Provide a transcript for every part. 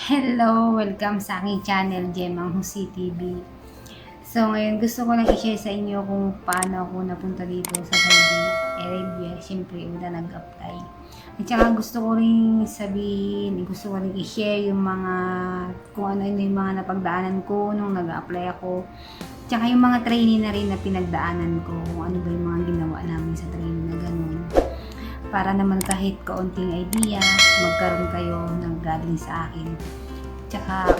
Hello! Welcome sa aking channel, Gemang Husi TV. So, ngayon gusto ko lang i-share sa inyo kung paano ako napunta dito sa Saudi Arabia. Siyempre, una nag-apply. At saka gusto ko rin sabihin, gusto ko rin i-share yung mga, kung ano yung mga napagdaanan ko nung nag-apply ako. Tsaka yung mga training na rin na pinagdaanan ko, kung ano ba yung mga ginawa namin sa training na ganun. Para naman kahit kaunting idea, magkaroon kayo ng galing sa akin. Tsaka,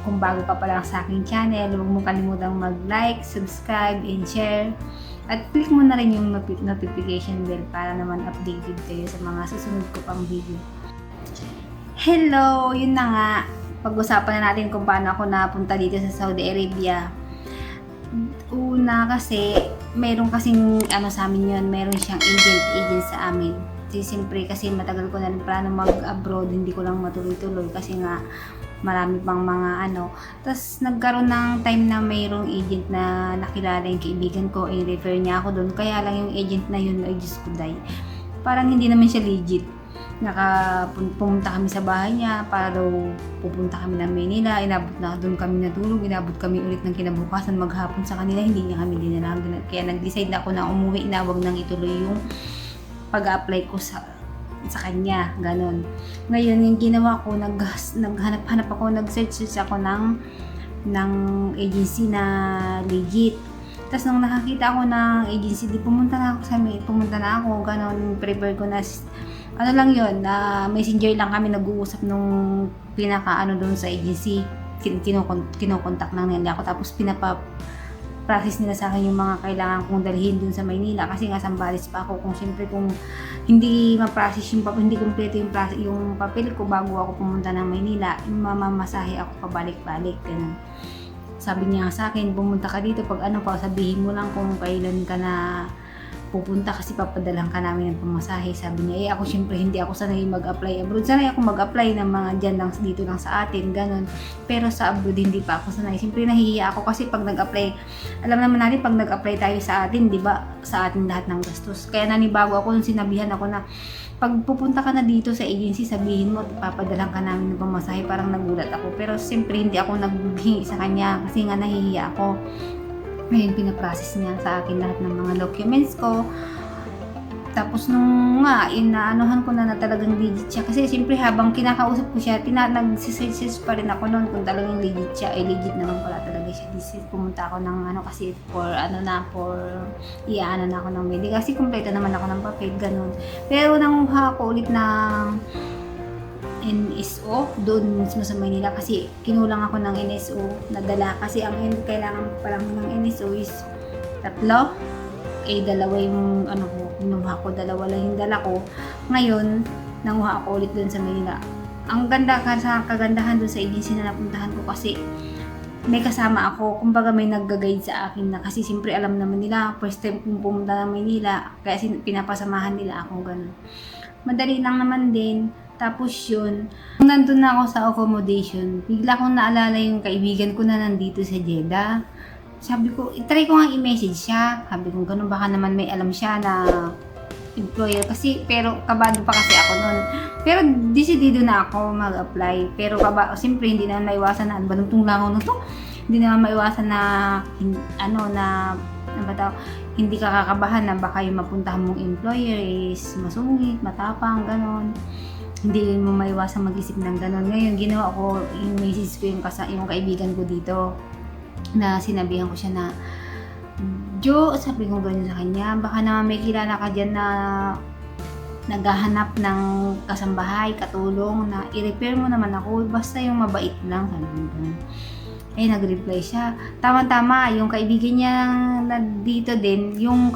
kung bago ka pa lang sa aking channel, huwag mo kalimutang mag-like, subscribe, and share. At click mo na rin yung notification bell para naman updated kayo sa mga susunod ko pang video. Hello! Yun na nga. Pag-usapan na natin kung paano ako napunta dito sa Saudi Arabia. Una kasi, meron kasing sa amin yun, meron siyang agent sa amin. Siyempre kasi matagal ko na rin plano mag-abroad, hindi ko lang matuloy-tuloy kasi nga marami pang mga Tapos nagkaroon ng time na mayroong agent na nakilala yung kaibigan ko, i-refer niya ako doon. Kaya lang yung agent na yun, ay Diyos ko day, parang hindi naman siya legit. Pumunta kami sa bahay niya para daw pupunta kami ng Manila, inabot na doon kami natulog, inabot kami ulit ng kinabukasan maghapon sa kanila, hindi niya kami dinala. Kaya nag-decide na ako na umuwi na, wag nang ituloy yung pag-apply ko sa kanya, ganon. Ngayon yung ginawa ko, naghanap-hanap ako, nag-search ako ng agency na legit. Tapos nung nakakita ako ng agency, pumunta na ako, ganon, prepare ko na lang yun, na messenger lang kami nag-uusap nung doon sa agency. Kinokontak lang nila ako, tapos process nila sa akin yung mga kailangan kong dalhin dun sa Maynila kasi nga Sambales pa ako. Kung hindi ma-process hindi kompleto yung papel ko bago ako pumunta ng Maynila, mamamasahe ako pabalik-balik, ganun. Sabi niya sa akin, pumunta ka dito, pag sabihin mo lang kung kailan ka na pupunta kasi papadalhan ka namin ng pamasahe. Sabi niya, ako syempre hindi ako sanay mag-apply abroad. Sanay ako mag-apply ng mga dyan lang, dito lang sa atin, ganun. Pero sa abroad hindi pa ako sanay. Syempre nahihiya ako kasi pag nag-apply, alam naman natin pag nag-apply tayo sa atin, di ba, sa atin lahat ng gastos. Kaya nanibago ako nung sinabihan ako na pag pupunta ka na dito sa agency, sabihin mo, papadalhan ka namin ng pamasahe. Parang nagulat ako. Pero syempre hindi ako naghingi sa kanya kasi nga nahihiya ako. Ngayon, pinaprocess niya sa akin lahat ng mga documents ko. Tapos nung inaanuhan ko na talagang legit siya. Kasi siyempre habang kinakausap ko siya, nag-search pa rin ako noon kung talagang legit siya. Legit naman pala talaga siya. Pumunta ako ng kasi for na ako ng medical. Kasi kompleto naman ako ng papel, ganun. Pero nanguha ako ulit ng NSO doon mismo sa Manila kasi kinulang ako ng NSO na dala kasi ang kailangan pa lang ng NSO is 3, dalawa yung kinuha ko, dalawa lang yung dala ko. Ngayon nanguha ako ulit doon sa Manila. Ang ganda kagandahan doon sa agency na napuntahan ko kasi may kasama ako, kumbaga may nagga-guide sa akin na kasi siyempre alam naman nila first time kong pumunta ng Manila kaya pinapasamahan nila ako, ganun. Madali lang naman din. Tapos yun, nung nandun na ako sa accommodation, bigla kong naalala yung kaibigan ko na nandito sa Jeddah. Sabi ko, try ko nga i-message siya. Sabi ko, ganun, baka naman may alam siya na employer. Pero kabado pa kasi ako nun. Pero decidido na ako mag-apply. Pero siyempre hindi naman maiwasan na, banutong langaw na to. Hindi naman maiwasan na, hindi ka kakabahan na baka yung mapuntahan mong employer is masungit, matapang, ganon. Hindi mo maiwasang mag-isip ng gano'n. Ngayon, ginawa ko, yung message ko yung kaibigan ko dito na sinabihan ko siya na, Jo, sabi ko gano'n sa kanya, baka naman may kilala ka dyan na naghahanap ng kasambahay, katulong, na i-repair mo naman ako, basta yung mabait lang, sabi ko gano'n. Nag-reply siya. Tama-tama, yung kaibigan niya na dito din, yung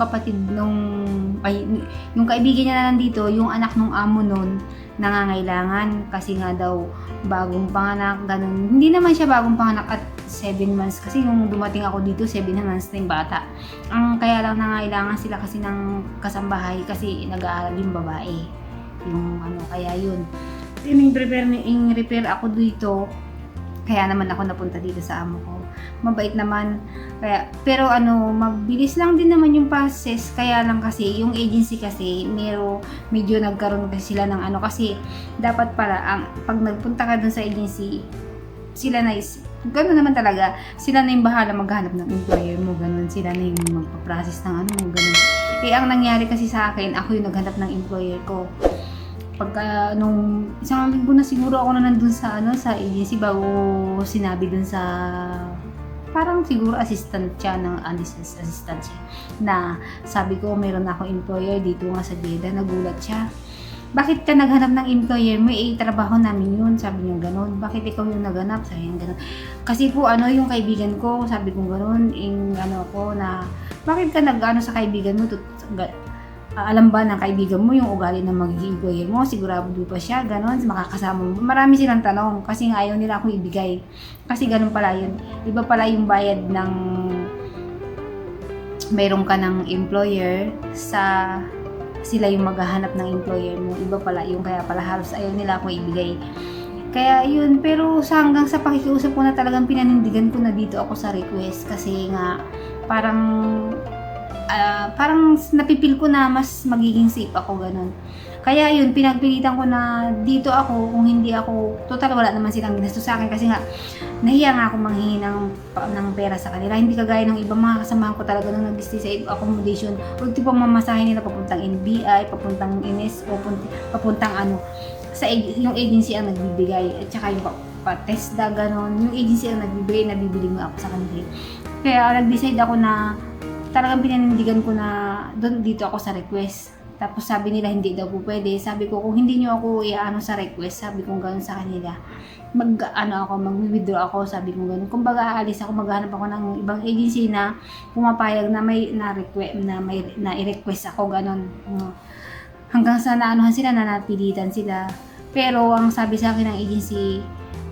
kaibigan niya na nandito, yung anak ng amo nun, nangangailangan kasi nga daw bagong panganak, ganun. Hindi naman siya bagong panganak at 7 months kasi yung dumating ako dito 7 months na yung bata. Kaya lang nangangailangan sila kasi ng kasambahay kasi nag-aaral yung babae. Kaya yun. In-repair ako dito Kaya naman ako napunta dito sa amo ko. Mabait naman. Kaya, pero mabilis lang din naman yung process. Kaya lang kasi, yung agency kasi, medyo nagkaroon kasi sila ng kasi, dapat pala, pag nagpunta ka dun sa agency, sila na gano'n naman talaga. Sila na yung bahala maghanap ng employer mo, gano'n. Sila na yung magpa-process ng gano'n. Ang nangyari kasi sa akin, ako yung naghanap ng employer ko. Pagka nung isang linggo na siguro ako na nandun sa sa agency bago sinabi dun sa parang siguro assistant siya na sabi ko meron ako employer dito nga sa Jeddah. Nagulat siya. Bakit ka naghanap ng employer mo? Trabaho namin yun. Sabi niya gano'n. Bakit ikaw yung naghanap? Sabi niya gano'n. Kasi po yung kaibigan ko, sabi ko gano'n, ako na bakit ka sa kaibigan mo? Alam ba ng kaibigan mo yung ugali ng magiging employer mo? Sigurado pa siya, gano'n, makakasama mo. Marami silang tanong kasi nga ayaw nila akong ibigay. Kasi gano'n pala yun. Iba pala yung bayad ng mayroon ka ng employer sa sila yung maghahanap ng employer mo. Iba pala yung kaya pala halos ayaw nila akong ibigay. Kaya yun, pero hanggang sa pakikiusap ko na talagang pinanindigan ko na dito ako sa request kasi nga parang napipil ko na mas magiging safe ako, ganun. Kaya yun, pinagpilitan ko na dito ako, kung hindi ako, total wala naman silang ginastos sa akin kasi nga, nahiya nga ako manghingi ng pera sa kanila. Hindi kagaya ng ibang mga kasamahan ko talaga nung nag-stay sa accommodation. Ulti pang mamasahin nila papuntang NBI, papuntang NSO, papuntang yung agency ang nagbibigay. At saka yung pa-TESDA, gano'n. Yung agency ang nagbibigay, nabibili mo ako sa kanila. Kaya nag-decide ako na talagang pinanindigan ko na dito ako sa request. Tapos sabi nila hindi daw po pwede. Sabi ko kung hindi niyo ako sa request, sabi ko gano'n sa kanila. Mag-withdraw ako, sabi ko gano'n. Kumbaga aalis ako, maghanap ako ng ibang agency na pumapayag na may i-request ako gano'n. Hanggang sa sila, napilitan sila. Pero ang sabi sa akin ng agency,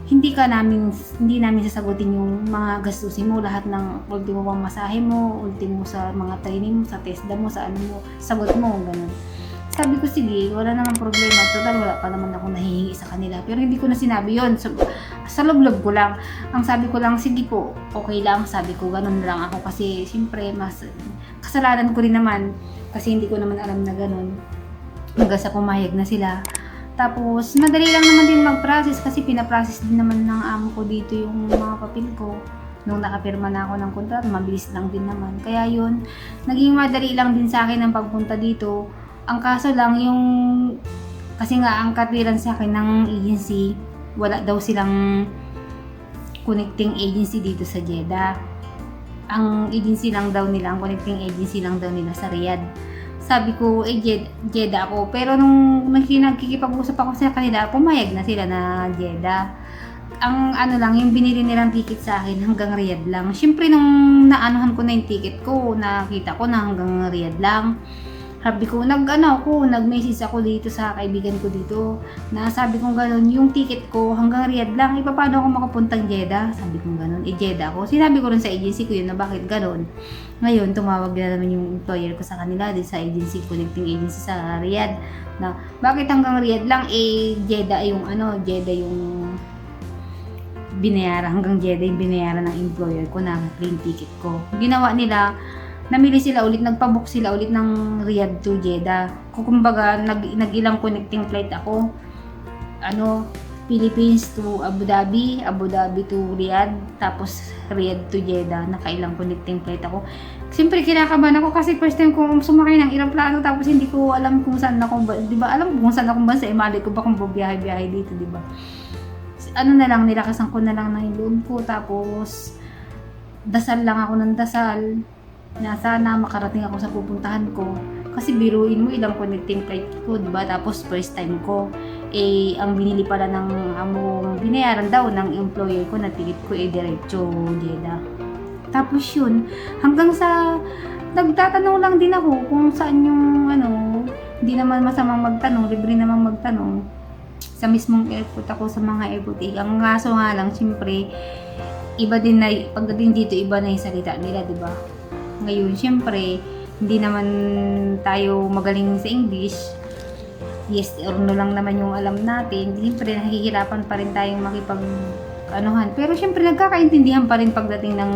hindi namin sasagutin yung mga gastusin mo, lahat ng ultimo pang masahe mo, ultimo sa mga training mo, sa TESDA mo, sa sagot mo, ganun. Sabi ko, sige, wala namang problema, total wala pa naman ako nahihingi sa kanila. Pero hindi ko na sinabi yun, sa loob-loob ko lang. Ang sabi ko lang, sige po, okay lang, sabi ko, ganun lang ako kasi siyempre, kasalanan ko rin naman, kasi hindi ko naman alam na ganun. Hanggang sa pumayag na sila. Tapos, madali lang naman din mag-process kasi pinaprocess din naman ng amo ko dito yung mga papel ko. Nung nakapirma na ako ng kontrata, mabilis lang din naman. Kaya yun, naging madali lang din sa akin ang pagpunta dito. Ang kaso lang kasi nga ang katwiran sa akin ng agency, wala daw silang connecting agency dito sa Jeddah. Ang agency lang daw nila, ang connecting agency lang daw nila sa Riyadh. Sabi ko, Jeddah ako. Pero nung nagkikipag-usap ako sa kanila, pumayag na sila na Jeddah. Ang yung binili nilang ticket sa akin hanggang Riyadh lang. Siyempre nung naanuhan ko na yung ticket ko, nakita ko na hanggang Riyadh lang. Sabi ko, nag-message ako dito sa kaibigan ko dito na sabi ko gano'n, yung ticket ko hanggang Riyadh lang, paano ako makapuntang Jeddah? Sabi ko gano'n, Jeddah ako. Sinabi ko rin sa agency ko yun na bakit gano'n. Ngayon, tumawag na naman yung employer ko sa kanila din sa agency, connecting agency sa Riyadh na bakit hanggang Riyadh lang, Jeddah yung binayaran, hanggang Jeddah yung binayaran ng employer ko na plane ticket ko. Ginawa nila, namili sila ulit, nagpabook sila ulit ng Riyadh to Jeddah. Kumbaga, nag-ilang connecting flight ako. Philippines to Abu Dhabi, Abu Dhabi to Riyadh, tapos Riyadh to Jeddah. Nakailang connecting flight ako. Siyempre, kinakabahan ako kasi first time ko sumakay ng eroplano tapos hindi ko alam kung saan ako, di ba? Alam ko kung saan akong bansa, mali ko ba kung bubiyahe-biyahe dito, di ba? Nilakasan ko na lang ng loob ko, tapos dasal lang ako ng dasal na sana makarating ako sa pupuntahan ko. Kasi biruin mo, ilang connecting flight ko, diba? Tapos first time ko, ang binili pala binayaran daw ng employer ko na ticket ko, diretso Jeddah. Tapos yun, hanggang sa nagtatanong lang din ako kung saan yung hindi naman masamang magtanong, libre naman magtanong. Sa mismong airport ako, sa mga airport. Ang kaso nga lang, siyempre, iba din na, pagdating dito, iba na yung salita nila, diba? Ngayon, syempre, hindi naman tayo magaling sa English. Yes or no lang naman yung alam natin. Syempre, nahihirapan pa rin tayong anuhan. Pero syempre nagkakaintindihan pa rin pagdating ng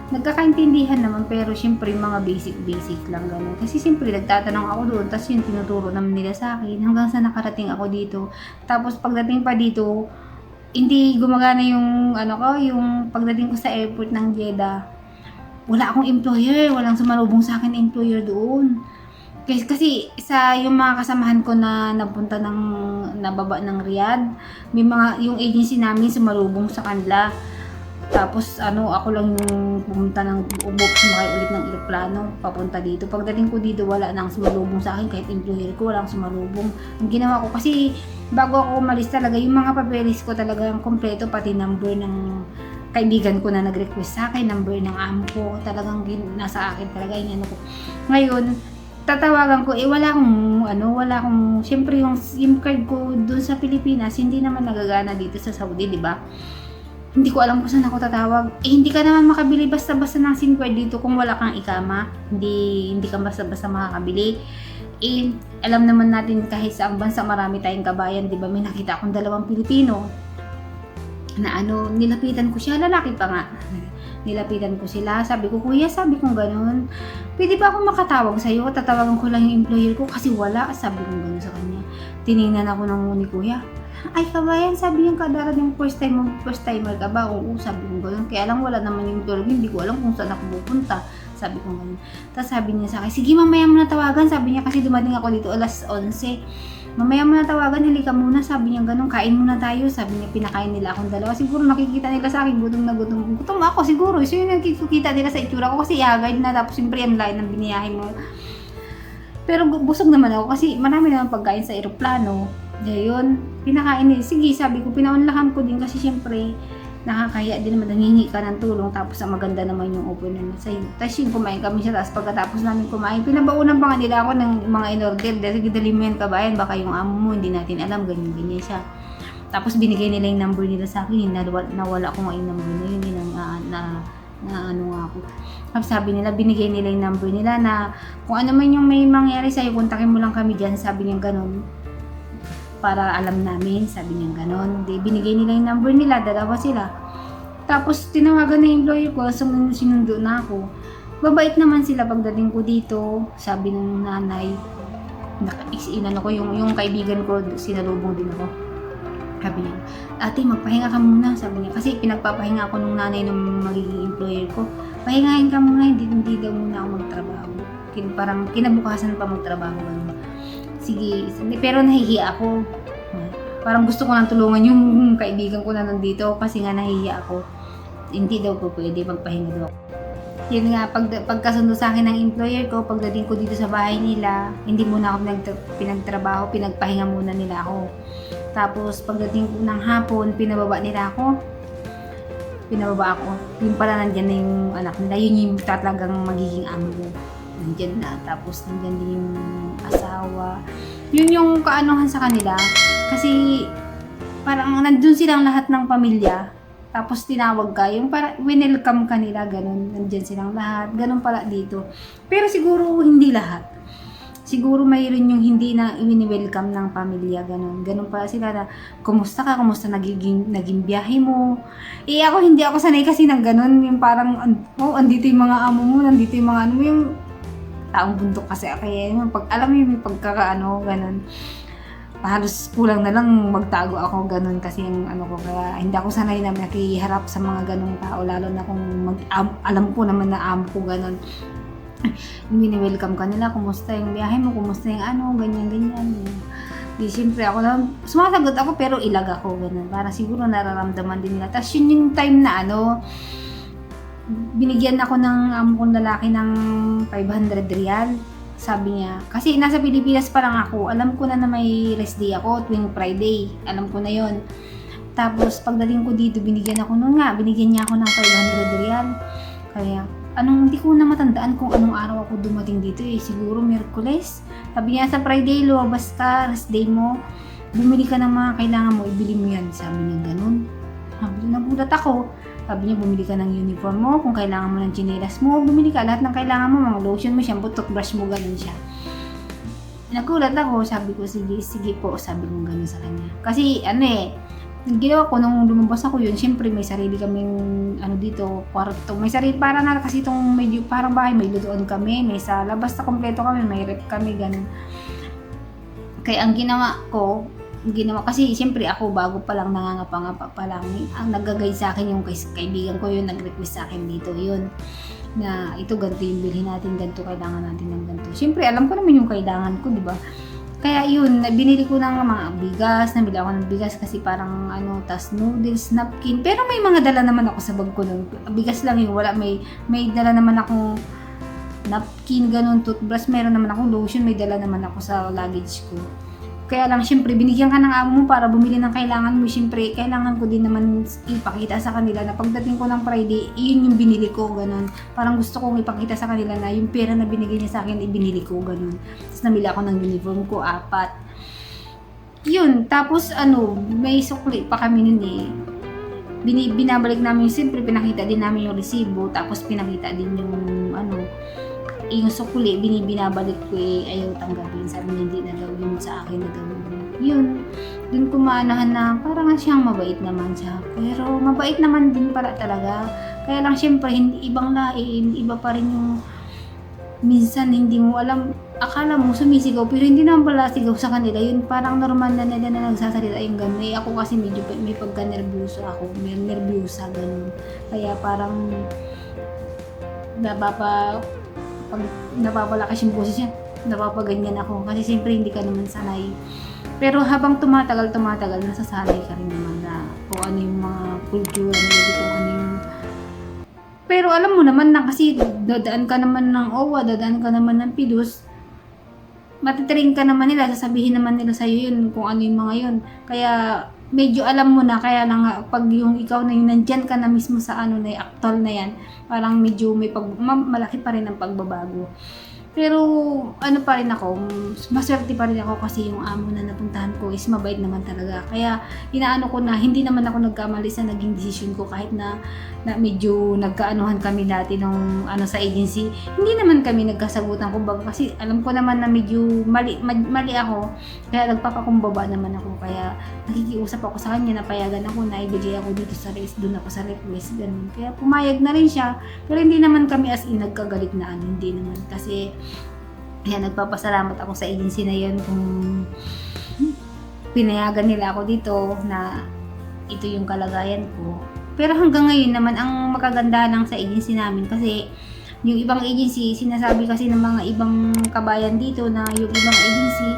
nagkakaintindihan naman, pero syempre mga basic lang gano'n. Kasi syempre nagtatanong ako doon, tapos yun tinuturo naman nila sa akin hanggang sa nakarating ako dito. Tapos pagdating pa dito, hindi gumagana yung yung pagdating ko sa airport ng Jeddah. Wala akong employer, walang sumalubong sa akin employer doon. Kasi sa yung mga kasamahan ko na napunta nababa ng Riyadh, may mga yung agency namin sumalubong sa kanila. Tapos ako lang yung pumunta sumakay ulit ng eroplano papunta dito. Pagdating ko dito, wala nang sumalubong sa akin, kahit employer ko walang sumalubong. Ang ginawa ko kasi bago ako umalis talaga, yung mga papeles ko talagang kompleto, pati number ng kaibigan ko na nag-request sa akin, number ng amo ko, talagang nasa akin talaga yung ko. Ngayon, tatawagan ko, wala akong, syempre yung SIM card ko doon sa Pilipinas, hindi naman nagagana dito sa Saudi, di ba? Hindi ko alam kung saan ako tatawag. Hindi ka naman makabili basta-basta ng SIM card dito kung wala kang ikama. Hindi ka basta-basta makakabili. Alam naman natin kahit sa ang bansa marami tayong kabayan, di ba? May nakita akong 2 Pilipino na nilapitan ko siya, lalaki pa nga. Nilapitan ko sila, sabi ko, kuya, sabi ko gano'n, pwede ba ako makatawag sa'yo? Tatawagan ko lang yung employer ko kasi wala, sabi ko gano'n sa kanya. Tiningnan ako ni kuya. Ay, kabayan, sabi niya kadarating first timer ka ba? Oo, sabi ko gano'n. Kaya lang wala naman yung employer, hindi ko alam kung saan ako pupunta. Sabi ko gano'n. Tapos sabi niya sa akin, sige mamaya mo na tawagan. Sabi niya kasi dumating ako dito alas 11. Mamaya mo na tawagan, halika muna. Sabi niya gano'n, kain muna tayo. Sabi niya, pinakain nila akong 2. Siguro nakikita nila sa akin, gutom na gutom. Gutom ako siguro. So yun nakikita nila sa itsura ko kasi agad na. Tapos siyempre ang lain ng biniyahin mo. Pero busog naman ako kasi marami naman pagkain sa eroplano. Yun, pinakain nila. Sige, sabi ko, pinaunlakan ko din kasi syempre nakakahiya din naman, nangingi ka ng tulong, tapos ang maganda naman yung open na sa'yo. Tapos yung kumain kami siya, tapos pagkatapos namin kumain, pinabaunan pa nga nila ako ng mga in-order, dahil dali mo yan kabayan, baka yung amo mo, hindi natin alam, ganyan siya. Tapos binigay nila yung number nila sa akin, nawala ko nga yung number na yun, nga ako. Tapos sabi nila, binigay nila yung number nila na kung ano man yung may mangyari sa'yo, kontakin mo lang kami dyan, sabi niya ganun. Para alam namin, sabi niya gano'n. Binigay nila yung number nila, 2 sila. Tapos tinawagan na yung employer ko, sinundo na ako. Babait naman sila pagdating ko dito, sabi ng nanay. Yung kaibigan ko, sinalubong din ako. Sabi niya, ate magpahinga ka muna, sabi niya. Kasi pinagpapahinga ako nung nanay ng magiging employer ko. Pahingahin ka muna, hindi daw muna ako magtrabaho. Parang kinabukasan pa magtrabaho. Sige, pero nahihiya ako. Parang gusto ko nang tulungan yung kaibigan ko na nandito kasi nga nahihiya ako. Hindi daw po pwede magpahinga daw. Yun nga, pagkasundo sa akin ng employer ko, pagdating ko dito sa bahay nila, hindi muna ako pinagtrabaho, pinagpahinga muna nila ako. Tapos pagdating ko ng hapon, pinababa ako. Yung pala nandyan na yung anak nila, yun yung talagang magiging amo ko. Nandyan na, tapos nandyan din yung asawa. Yun yung kaanuhan sa kanila kasi parang nandun silang lahat ng pamilya, tapos tinawag ka, yung parang winelcome ka nila, ganun, nandyan silang lahat, ganun pala dito. Pero siguro hindi lahat, siguro mayroon yung hindi na i-welcome ng pamilya, ganun pala sila na kumusta naging biyahe mo. Ako hindi ako sanay kasi ng ganun, yung parang andito yung mga amo mo, nandito yung mga ano mo, yung taong bundok kasi kaya pag alam mo yung pagkakaano ganun, halos kulang na lang magtago ako ganun kasi yung ko, kaya hindi ako sanay na nakiharap sa mga ganung tao, lalo na kung alam ko naman na amo ko ganun. Welcome ka nila, kumusta yung biyahe mo, kumusta yung ganyan. Di siyempre ako lang sumasagot ako pero ilag ako ganun, para siguro nararamdaman din nila. Tapos yun yung time na binigyan ako ng amo kong lalaki ng 500 riyal. Sabi niya, kasi nasa Pilipinas pa lang ako, alam ko na may rest day ako tuwing Friday, alam ko na yon. Tapos pagdating ko dito, binigyan niya ako ng 500 riyal. Kaya hindi ko na matandaan kung anong araw ako dumating dito siguro Miyerkules. Sabi niya, sa Friday lumabas ka, rest day mo, bumili ka ng mga kailangan mo, ibili mo yan. Sabi niya ganun. Nagulat ako. Sabi niya, bumili ka ng uniform mo, kung kailangan mo ng tsinelas mo, bumili ka, lahat ng kailangan mo, mga lotion mo, shampoo, toothbrush mo, ganun siya. Nagulat ako, sabi ko, sige po, sabi ko ganun sa kanya. Kasi, Ang ginawa ko nung lumabas ako yun, syempre may sarili kaming ano dito, kwarto. May sarili, para na kasi itong medyo parang bahay, may lutuan kami, may sala, basta kompleto kami, may rep kami, ganun. Kaya ang ginawa kasi syempre ako bago pa lang, nangangapa-ngapa pa lang, ang nag-guide sa akin yung kaibigan ko yun, nag-request sa akin dito yun, na ito ganito yung bilhin natin, ganito kailangan natin ng ganito. Syempre alam ko naman yung kailangan ko, di ba? Kaya yun, binili ko ng mga bigas, nabili ako ng bigas kasi parang tas noodles, napkin. Pero may mga dala naman ako sa bag ko nun. Bigas lang yun, wala, may dala naman akong napkin, ganun, toothbrush, meron naman akong lotion, may dala naman ako sa luggage ko. Kaya lang, syempre, binigyan ka ng amo mo para bumili ng kailangan mo. Syempre, kailangan ko din naman ipakita sa kanila na pagdating ko ng Friday, yun yung binili ko, ganun. Parang gusto kong ipakita sa kanila na yung pera na binigay niya sa akin, ibinili ko, ganun. Tapos namili ako ng uniform ko, 4. Yun, tapos may sukli pa kami nun eh. Binabalik namin, siyempre, pinakita din namin yung resibo, tapos pinakita din yung sukli, binabalik ko ayaw tanggapin. Sabi niya hindi na daw yun sa akin na daw yun. Dun ko maanahan na parang siyang mabait naman siya. Pero mabait naman din pala talaga. Kaya lang syempre, ibang lain, iba pa rin yung minsan hindi mo alam, akala mo sumisigaw pero hindi naman pala sigaw sa kanila. Yun parang normal na nila na nagsasalita yung gano'n. Ako kasi medyo may pagka-nervyoso ako, may nervyosa gano'n. Kaya parang pag napapalakas yung boses niya, napapaganyan ako kasi siyempre hindi ka naman sanay. Pero habang tumatagal, nasasanay ka rin naman na kung ano yung mga kultura nila, kung ano yung... Pero alam mo naman na kasi dadaan ka naman ng OWA, dadaan ka naman ng PIDUS, matitrain ka naman nila, sasabihin naman nila sa'yo yun kung ano yung mga yun. Kaya medyo alam mo na, kaya lang pag yung ikaw na yung nandyan ka na mismo sa na actual na yan, parang medyo malaki pa rin ang pagbabago. Pero pa rin ako, maswerte pa rin ako kasi yung amo na napuntahan ko is mabait naman talaga. Kaya inaano ko na hindi naman ako nagkamali sa naging decision ko kahit na medyo nagkaanuhan kami dati nung sa agency. Hindi naman kami nagkasagutan kumbaga kasi alam ko naman na medyo mali ako. Kaya nagpapakumbaba naman ako. Kaya nakikiusap ako sa kanya, napayagan ako na ibigay ako dito sa race, doon ako sa request, ganun. Kaya pumayag na rin siya. Pero hindi naman kami as in nagkagalit na hindi naman. Kasi nagpapasalamat ako sa agency na yun kung pinayagan nila ako dito na ito yung kalagayan ko. Pero hanggang ngayon naman, ang makaganda lang sa agency namin kasi yung ibang agency, sinasabi kasi ng mga ibang kabayan dito na yung ibang agency,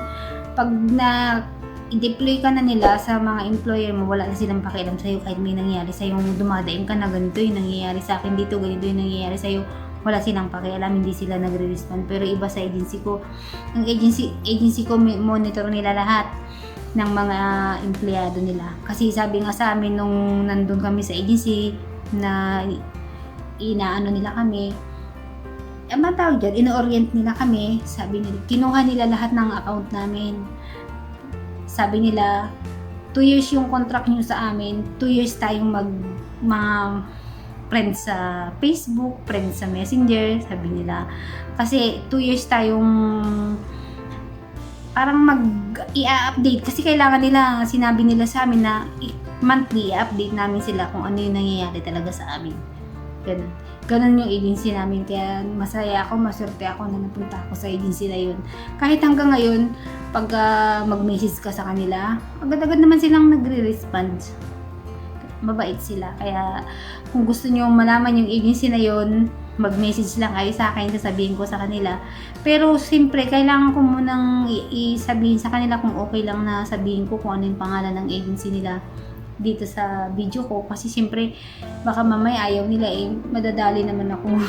pag i-deploy ka na nila sa mga employer mo, wala na silang pakialam sa'yo kahit may nangyari sa'yo, dumadaing ka na ganito yung nangyayari sa akin dito, ganito yung nangyayari sa'yo, wala silang pakialam, hindi sila nagre-respond. Pero iba sa agency ko, ang agency ko monitor nila lahat ng mga empleyado nila. Kasi sabi nga sa amin nung nandun kami sa agency na inaano nila kami, tawag dyan, ino-orient nila kami, sabi nila, kinuha nila lahat ng account namin. Sabi nila, 2 years yung contract nyo sa amin, 2 years tayong mga friends sa Facebook, friends sa Messenger, sabi nila. Kasi 2 years tayong parang i-update kasi kailangan nila, sinabi nila sa amin na monthly i-update namin sila kung ano yung nangyayari talaga sa amin. Ganun yung agency namin. Kaya masaya ako, maswerte ako na napunta ako sa agency na yun. Kahit hanggang ngayon, pag mag-message ka sa kanila, agad-agad naman silang nagre-respond. Mabait sila. Kaya kung gusto nyo malaman yung agency na yun, mag-message lang kayo sa akin, sasabihin ko sa kanila. Pero siyempre, kailangan ko munang isabihin sa kanila kung okay lang na sabihin ko kung ano yung pangalan ng agency nila dito sa video ko. Kasi siyempre, baka mamaya ayaw nila madadali naman ako.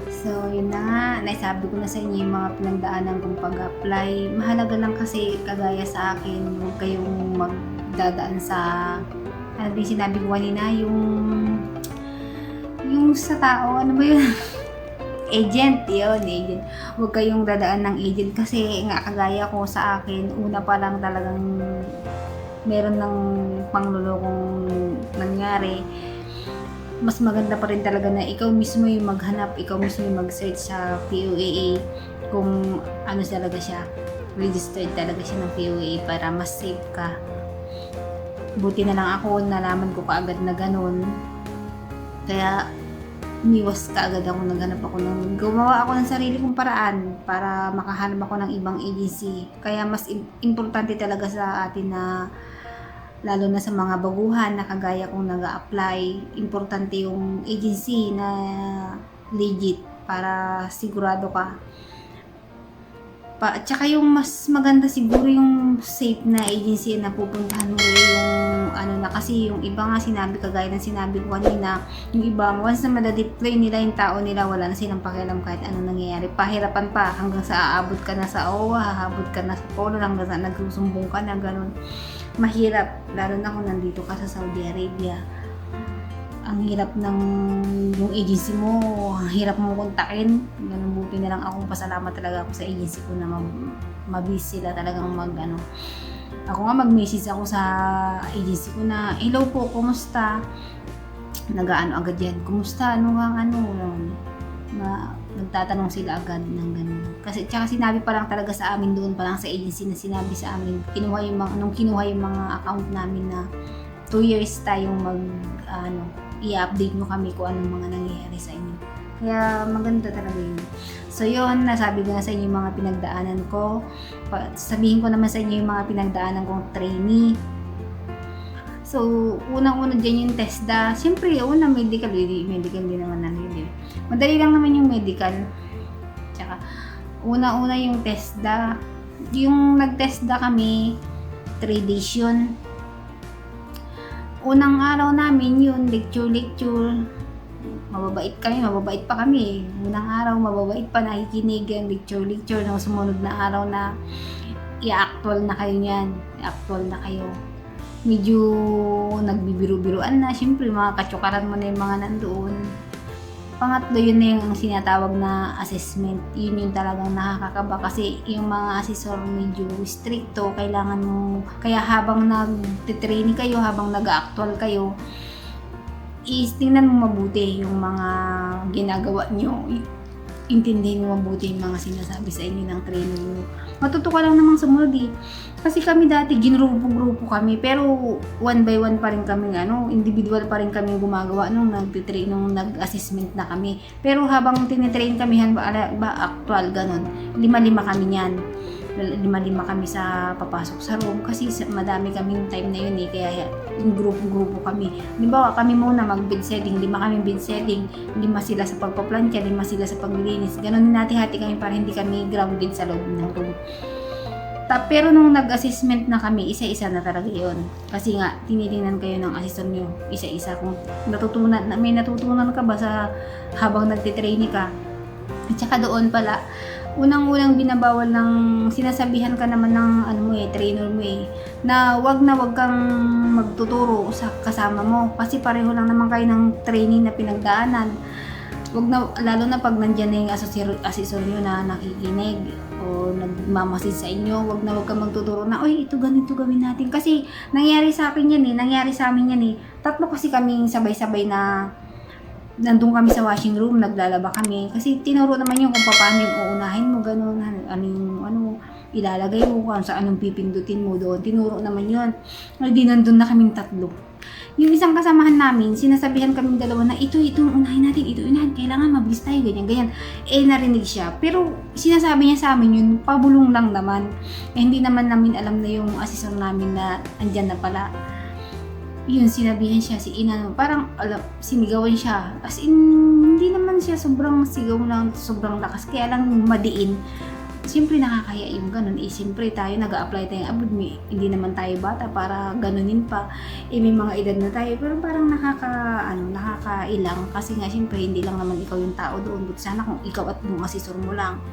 So, yun na nga. Naisabi ko na sa inyo yung mga pinagdaanan kong pag-apply. Mahalaga lang kasi kagaya sa akin, huwag kayong magdadaan sa ano ba yung sinabi ko kanina, yung sa tao, ano ba yun? Agent. Huwag kayong dadaan ng agent kasi nga kagaya ko sa akin, una pa lang talagang meron ng panglulokong nangyari. Mas maganda pa rin talaga na ikaw mismo yung maghanap, ikaw mismo yung mag-search sa POAA kung ano talaga siya, registered talaga siya ng POAA para mas safe ka. Buti na lang ako, nalaman ko kaagad na ganun. Kaya umiwas kaagad ako, naghanap ako gumawa ako ng sarili kong paraan para makahanap ako ng ibang agency. Kaya mas importante talaga sa atin na, lalo na sa mga baguhan na kagaya kong nag-a-apply, importante yung agency na legit para sigurado ka. At saka yung mas maganda siguro yung safe na agency na pupuntahan mo, yung ano na, kasi yung iba nga sinabi, kagaya ng sinabi ko kanina, yung iba once na madadeploy nila yung tao nila, wala na silang pakialam kahit ano nangyayari, pahirapan pa hanggang sa aabot ka na sa OWA, hahabot ka na sa polo, hanggang sa nagsusumbong ka na, ganun. Mahirap, lalo na kung nandito ka sa Saudi Arabia. Ang hirap ng yung agency mo, ang hirap mo kontakin. Ganun, buti na lang ako, pasalamat talaga ako sa agency ko na mabis sila talagang ako nga mag-message ako sa agency ko na, hello po, kumusta? Nag-aano agad yan, kumusta? Nagtatanong sila agad ng ganun. Kasi tsaka sinabi pa lang talaga sa amin doon pa lang sa agency na sinabi sa amin, nung kinuha yung mga account namin na 2 years tayong i-update mo kami kung anong mga nangyayari sa inyo. Kaya maganda talaga yun. So yun, nasabi ko na sa inyo yung mga pinagdaanan ko. Sabihin ko naman sa inyo yung mga pinagdaanan kong trainee. So, unang-una dyan yung TESDA. Siyempre, unang medical din naman namin. Madali lang naman yung medical. Tsaka, unang-una yung TESDA. Yung nag-TESDA kami, 3 days yun. Unang araw namin yun, lecture. Mababait pa kami. Unang araw, mababait pa, nakikinig yung lecture. Nung sumunod na araw na, i-actual na kayo niyan. I-actual na kayo. Medyo nagbibiru-biruan na. Siyempre, mga katsukaran mo na yung mga nandoon. Pangatlo, yun na yung sinatawag na assessment. Yun yung talagang nakakakaba kasi yung mga assessor medyo stricto. Kailangan mo, kaya habang nag-training kayo, habang nag-actual kayo, tingnan mo mabuti yung mga ginagawa nyo. Intindihin mo mabuti yung mga sinasabi sa inyo ng training mo. Matuto ka lang namang sumunod eh. Kasi kami dati, ginrupo-grupo kami, pero one by one pa rin kami, individual pa rin kami gumagawa nung nag-assessment na kami. Pero habang tinitrain kami, actual, ganun, 5 kami niyan. 5 kami sa papasok sa room kasi madami kaming time na yun eh, kaya yung grupo kami. Diba kami muna mag-bed setting, 5 kami bed setting, 5 sila sa pagpaplantya, 5 sila sa paglilinis. Ganun din hati-hati kami para hindi kami grounded sa loob ng room. Pero nung nag-assessment na kami, isa-isa na talaga yun. Kasi nga, tinitingnan kayo ng assessor nyo, isa-isa. Kung may natutunan ka ba sa habang nagtitrainee ka. At saka doon pala, unang-unang binabawal ng, sinasabihan ka naman ng trainer mo na wag kang magtuturo sa kasama mo. Kasi pareho lang naman kayo ng training na pinagdaanan. Lalo na pag nandyan na yung assessor nyo na nakikinig o nagmamasid sa inyo, wag kang magtuturo na, oy, ito ganito gawin natin. Kasi nangyari sa amin yan eh. 3 kasi kaming sabay-sabay na nandun kami sa washing room, naglalaba kami. Kasi tinuro naman yung kung paano yung uunahin mo, ganun, ilalagay mo, kung sa anong pipindutin mo doon. Tinuro naman yun. Di nandun na kaming 3. Yung isang kasamahan namin, sinasabihan kaming 2 na ito unahin natin, kailangan mabilis tayo, ganyan. Narinig siya. Pero sinasabi niya sa amin yun, pabulong lang naman. Hindi naman namin alam na yung assessor namin na andyan na pala. Yun, sinabihan siya, parang sinigawan siya. As in, hindi naman siya sobrang sigaw lang, sobrang lakas. Kaya lang madiin. Siyempre nakakaya yung ganun. Siyempre tayo, nag-a-apply tayong abroad. Hindi naman tayo bata para ganunin pa. May mga edad na tayo. Pero parang nakakailang. Kasi nga, siyempre, hindi lang naman ikaw yung tao doon. But sana kung ikaw at yung assessor mo lang.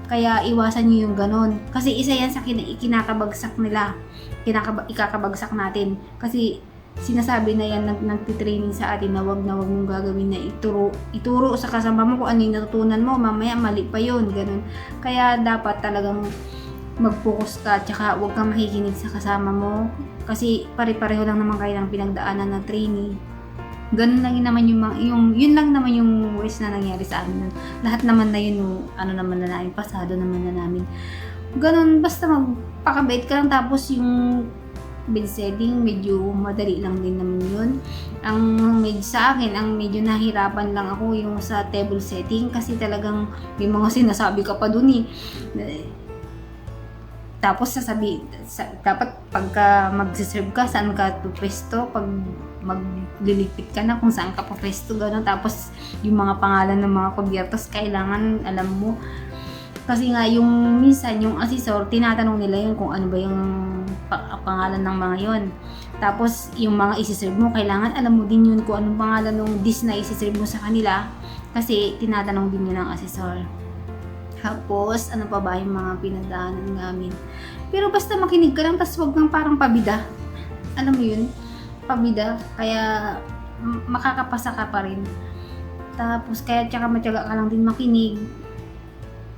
Kaya iwasan nyo yung ganun. Kasi isa yan sa kinakabagsak nila. Ikakabagsak natin. Kasi sinasabi na yan nagtitraining sa atin na wag mong gagawin na ituro sa kasama mo kung ano yung natutunan mo, mamaya mali pa yun, ganun. Kaya dapat talagang mag-focus ka, tsaka wag kang makikinig sa kasama mo kasi pare-pareho lang naman kayo ng pinagdaanan na training. Ganun lang naman yun lang naman yung worst na nangyari sa amin. Lahat naman na yun, naman na namin, pasado naman na namin. Ganun, basta magpakabait ka lang, tapos yung bed setting, medyo madali lang din naman yun. Ang sa akin, ang medyo nahirapan lang ako yung sa table setting kasi talagang may mga sinasabi ka pa dun tapos dapat pagka mag-serve ka, saan ka pwesto, pag maglilipit ka na kung saan ka pwesto, gano'n. Tapos yung mga pangalan ng mga kubyertos, kailangan alam mo. Kasi nga, yung minsan, yung assessor, tinatanong nila yun kung ano ba yung pangalan ng mga yon. Tapos, yung mga isi-serve mo, kailangan alam mo din yun kung anong pangalan ng dish na isi-serve mo sa kanila. Kasi, tinatanong din yun ng assessor. Tapos, ano pa ba yung mga pinagdaanan namin. Pero basta makinig ka lang, tapos wag kang parang pabida. Alam mo yun? Pabida. Kaya, makakapasa ka pa rin. Tapos, kaya tsaka matyaga ka lang din makinig.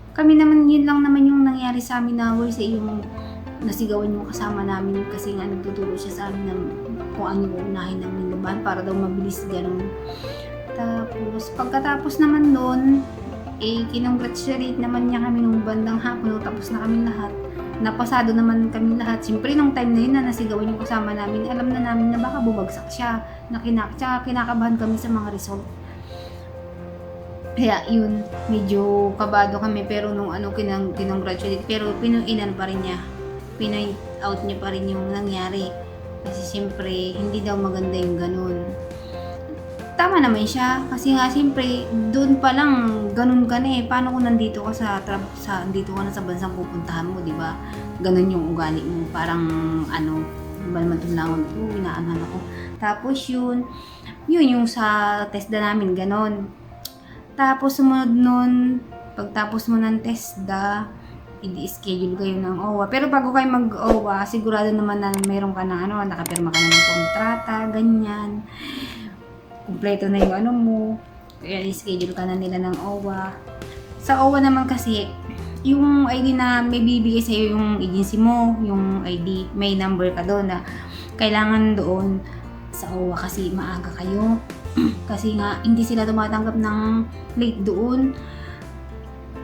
Kami naman, yun lang naman yung nangyari sa amin na worse, yung nasigawan yung kasama namin kasi nga nagtuturo siya sa amin ng kung ano yung unahin namin laban para daw mabilis gano'n. Tapos, pagkatapos naman doon, kinongratulate naman niya kami nung bandang hapon, tapos na kami lahat. Napasado naman kami lahat. Siyempre, nung time na yun na nasigawan yung kasama namin, alam na namin na baka bubagsak siya. Tsaka kinakabahan kami sa mga result. Kaya yun, medyo kabado kami, pero nung kinongratulate, pero pinuinan pa rin niya. Pinoint out niya pa rin yung nangyari. Kasi siyempre, hindi daw maganda yung ganun. Tama naman siya, kasi nga siyempre, doon pa lang, ganun ka na Paano kung nandito ka nandito ka na sa bansang pupuntahan mo, di ba? Ganun yung ugali mo, parang ba naman tunlangon ito, inaanan ako. Tapos yun yung sa TESDA namin, ganun. Tapos sumunod nun, pagtapos mo ng TESDA, i-schedule kayo ng OWA. Pero bago kayo mag-OWA, sigurado naman na meron ka na nakapirma ka na ng kontrata, ganyan. Kumpleto na yung mo. Kaya i-schedule ka na nila ng OWA. Sa OWA naman kasi, yung ID na may bibigay sa'yo yung agency mo, yung ID, may number ka doon na kailangan doon sa OWA kasi maaga kayo. Kasi nga, hindi sila tumatanggap ng late doon.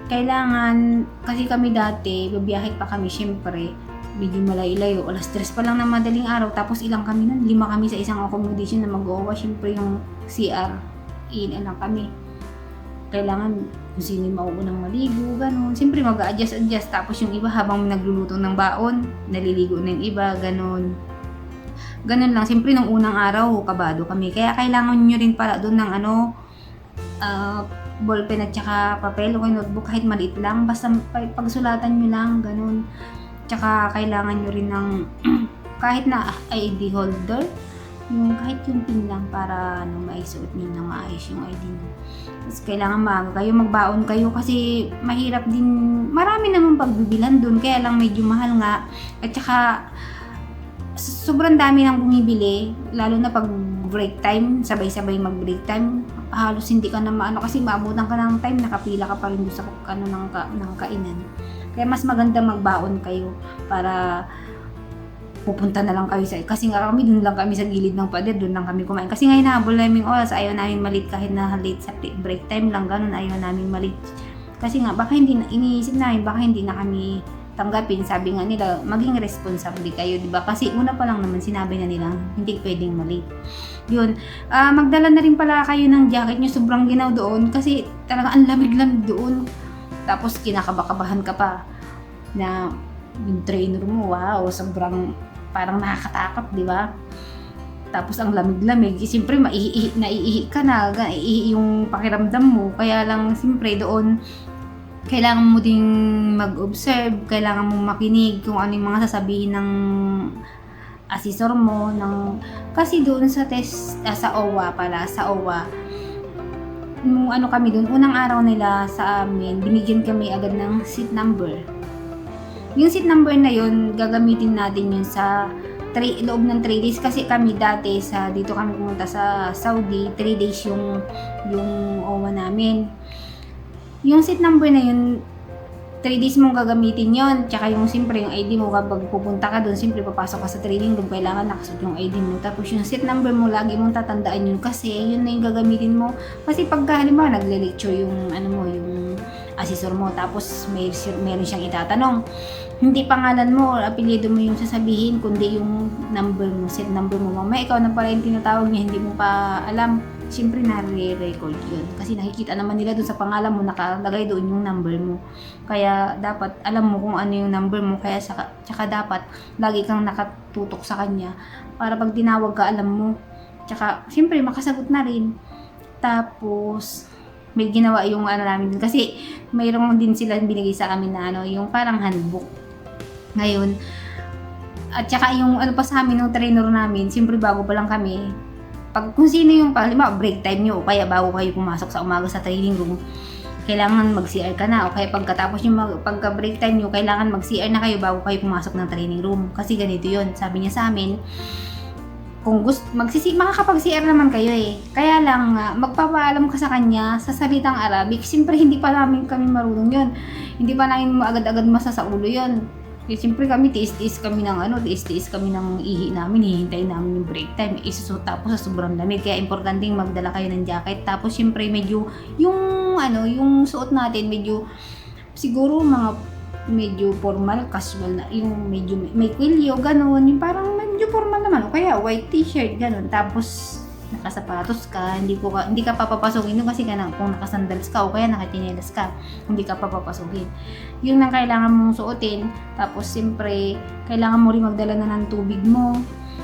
Kailangan, kasi kami dati, babiyahe pa kami, syempre, medyo malayo-layo, 3:00 pa lang ng madaling araw, tapos ilang kami nun, 5 kami sa isang accommodation na mag-OWA, syempre yung CR, lang kami. Kailangan, kung sino yung mauunang maligo, ganun. Siyempre mag-a-adjust, tapos yung iba habang nagluluto ng baon, naliligo na yung iba, ganun. Ganun lang, siyempre nung unang araw, kabado kami. Kaya kailangan nyo rin pala doon ng ballpen at saka papel o notebook, kahit maliit lang, basta pagsulatan nyo lang, ganun. Tsaka kailangan nyo rin ng kahit na ID holder, kahit yung pin lang para maisuot nyo na maayos yung ID nyo. Tapos kailangan maaga kayo, magbaon kayo kasi mahirap din, marami naman pagbibilan doon, kaya lang medyo mahal nga. At saka sobrang dami nang bumibili, lalo na pag break time, sabay-sabay mag-break time, halos hindi ka na kasi maabutan ka ng time, nakapila ka pa rin doon sa ng kainan. Kaya mas maganda magbaon kayo para pupunta na lang kayo kasi nga kami doon lang kami sa gilid ng pader, doon lang kami kumain. Kasi nga hinahabol namin oras, ayaw namin malit kahit na late sa break time lang, ganun, ayaw namin malit. Kasi nga baka iniisip namin, baka hindi na kami tanggapin. Sabi nga nila, maging responsable kayo, di ba? Kasi una pa lang naman sinabi na nila, hindi pwedeng mali. Yun. Magdala na rin pala kayo ng jacket nyo, sobrang ginaw doon kasi talaga ang lamig-lamig doon. Tapos kinakabakabahan ka pa na yung trainer mo, wow, sobrang parang nakakatakot, di ba? Tapos ang lamig-lamig, siyempre naiihi ka na, yung pakiramdam mo. Kaya lang siyempre doon, kailangan mo ding mag-observe, kailangan mo makinig kung ano yung mga sasabihin ng assessor mo. Kasi doon sa sa OWA, nung kami doon, unang araw nila sa amin, binigyan kami agad ng seat number. Yung seat number na yun, gagamitin natin yun sa loob ng 3 days kasi kami dati dito kami pumunta sa Saudi, 3 days yung OWA namin. Yung seat number na yun, 3 days mong gagamitin yon. Tsaka yung siyempre yung ID mo kapag pupunta ka doon, siyempre papasok ka sa training room, kailangan nakasuot yung ID mo. Tapos yung seat number mo, lagi mong tatandaan yun kasi yun na yung gagamitin mo. Kasi pagka halimbawa nagle-lecture yung yung asesor mo. Tapos meron siyang itatanong. Hindi pangalan mo, apelyido mo yung sasabihin, kundi yung number mo, set number mo. Mamaya ikaw na pala yung tinatawag niya, hindi mo pa alam. Siyempre nare-record yun. Kasi nakikita naman nila dun sa pangalan mo, nakalagay doon yung number mo. Kaya dapat alam mo kung ano yung number mo. Kaya tsaka dapat lagi kang nakatutok sa kanya. Para pag tinawag ka, alam mo. Tsaka siyempre makasagot na rin. Tapos may ginawa yung namin dun. Kasi mayroong din sila binigay sa amin na yung parang handbook. Ngayon, at saka yung pa sa amin ng trainer namin, siyempre bago pa lang kami, pag kung sino yung halimbawa break time nyo o kaya bago kayo pumasok sa umaga sa training room, kailangan mag-CR ka na o kaya pagkatapos yung pagka break time nyo, kailangan mag-CR na kayo bago kayo pumasok ng training room. Kasi ganito yun, sabi niya sa amin, kung gusto, makakapag-CR naman kayo eh. Kaya lang, magpapaalam ka sa kanya sa salitang Arabic. Siyempre, hindi pa namin kami marunong yun. Hindi pa namin agad-agad masasaulo yun. Eh, siyempre kami, tiis-tiis kami ng ihi namin, hihintayin namin yung break time. Tapos sa sobrang lamig, kaya importanteng magdala kayo ng jacket. Tapos siyempre medyo, yung suot natin, medyo, siguro medyo formal, casual na, yung medyo may kwilyo, gano'n, yung parang medyo formal naman, o kaya white t-shirt, gano'n. Tapos nakasapatos ka, hindi ka papapasukin doon kasi kung nakasandals ka o kaya nakachinelas ka, hindi ka papapasukin. Yun ang kailangan mong suotin. Tapos siyempre, kailangan mo rin magdala na ng tubig mo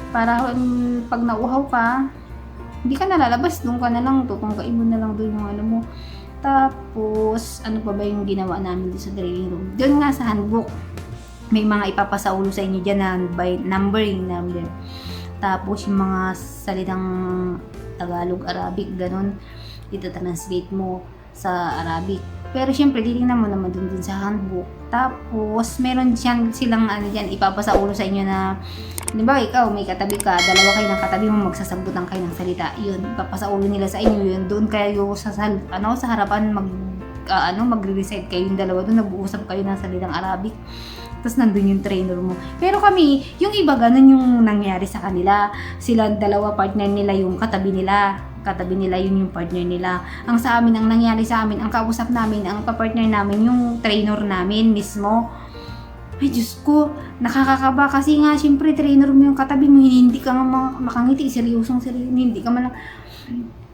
para pag nauhaw ka, hindi ka nalalabas, doon ka na lang, tutungkain mo na lang doon yung mo. Tapos, ano pa ba yung ginawa namin doon sa training room? Doon nga sa handbook, may mga ipapasaulo sa inyo dyan na by numbering number. Tapos yung mga salitang Tagalog, Arabic, ganun, ita-translate mo sa Arabic. Pero syempre, titingnan mo naman dun sa handbook. Tapos, meron silang ipapasaulo sa inyo na, halimbawa ikaw, may katabi ka, dalawa kayo ng katabi mo, magsasagutan kayo ng salita. Yun, ipapasaulo nila sa inyo yun. Doon kayo sa harapan, magre-recite kayong dalawa doon, nag-uusap kayo ng salitang Arabic. Tapos nandun yung trainer mo. Pero kami, yung iba ganun yung nangyari sa kanila. Sila dalawa, partner nila yung katabi nila yun yung partner nila. Ang sa amin, ang nangyari sa amin, ang kausap namin, ang kapartner namin, yung trainer namin mismo. Ay Diyos ko, nakakakaba kasi nga syempre trainer mo yung katabi mo, hindi ka nga makangiti, seryosong hindi ka man.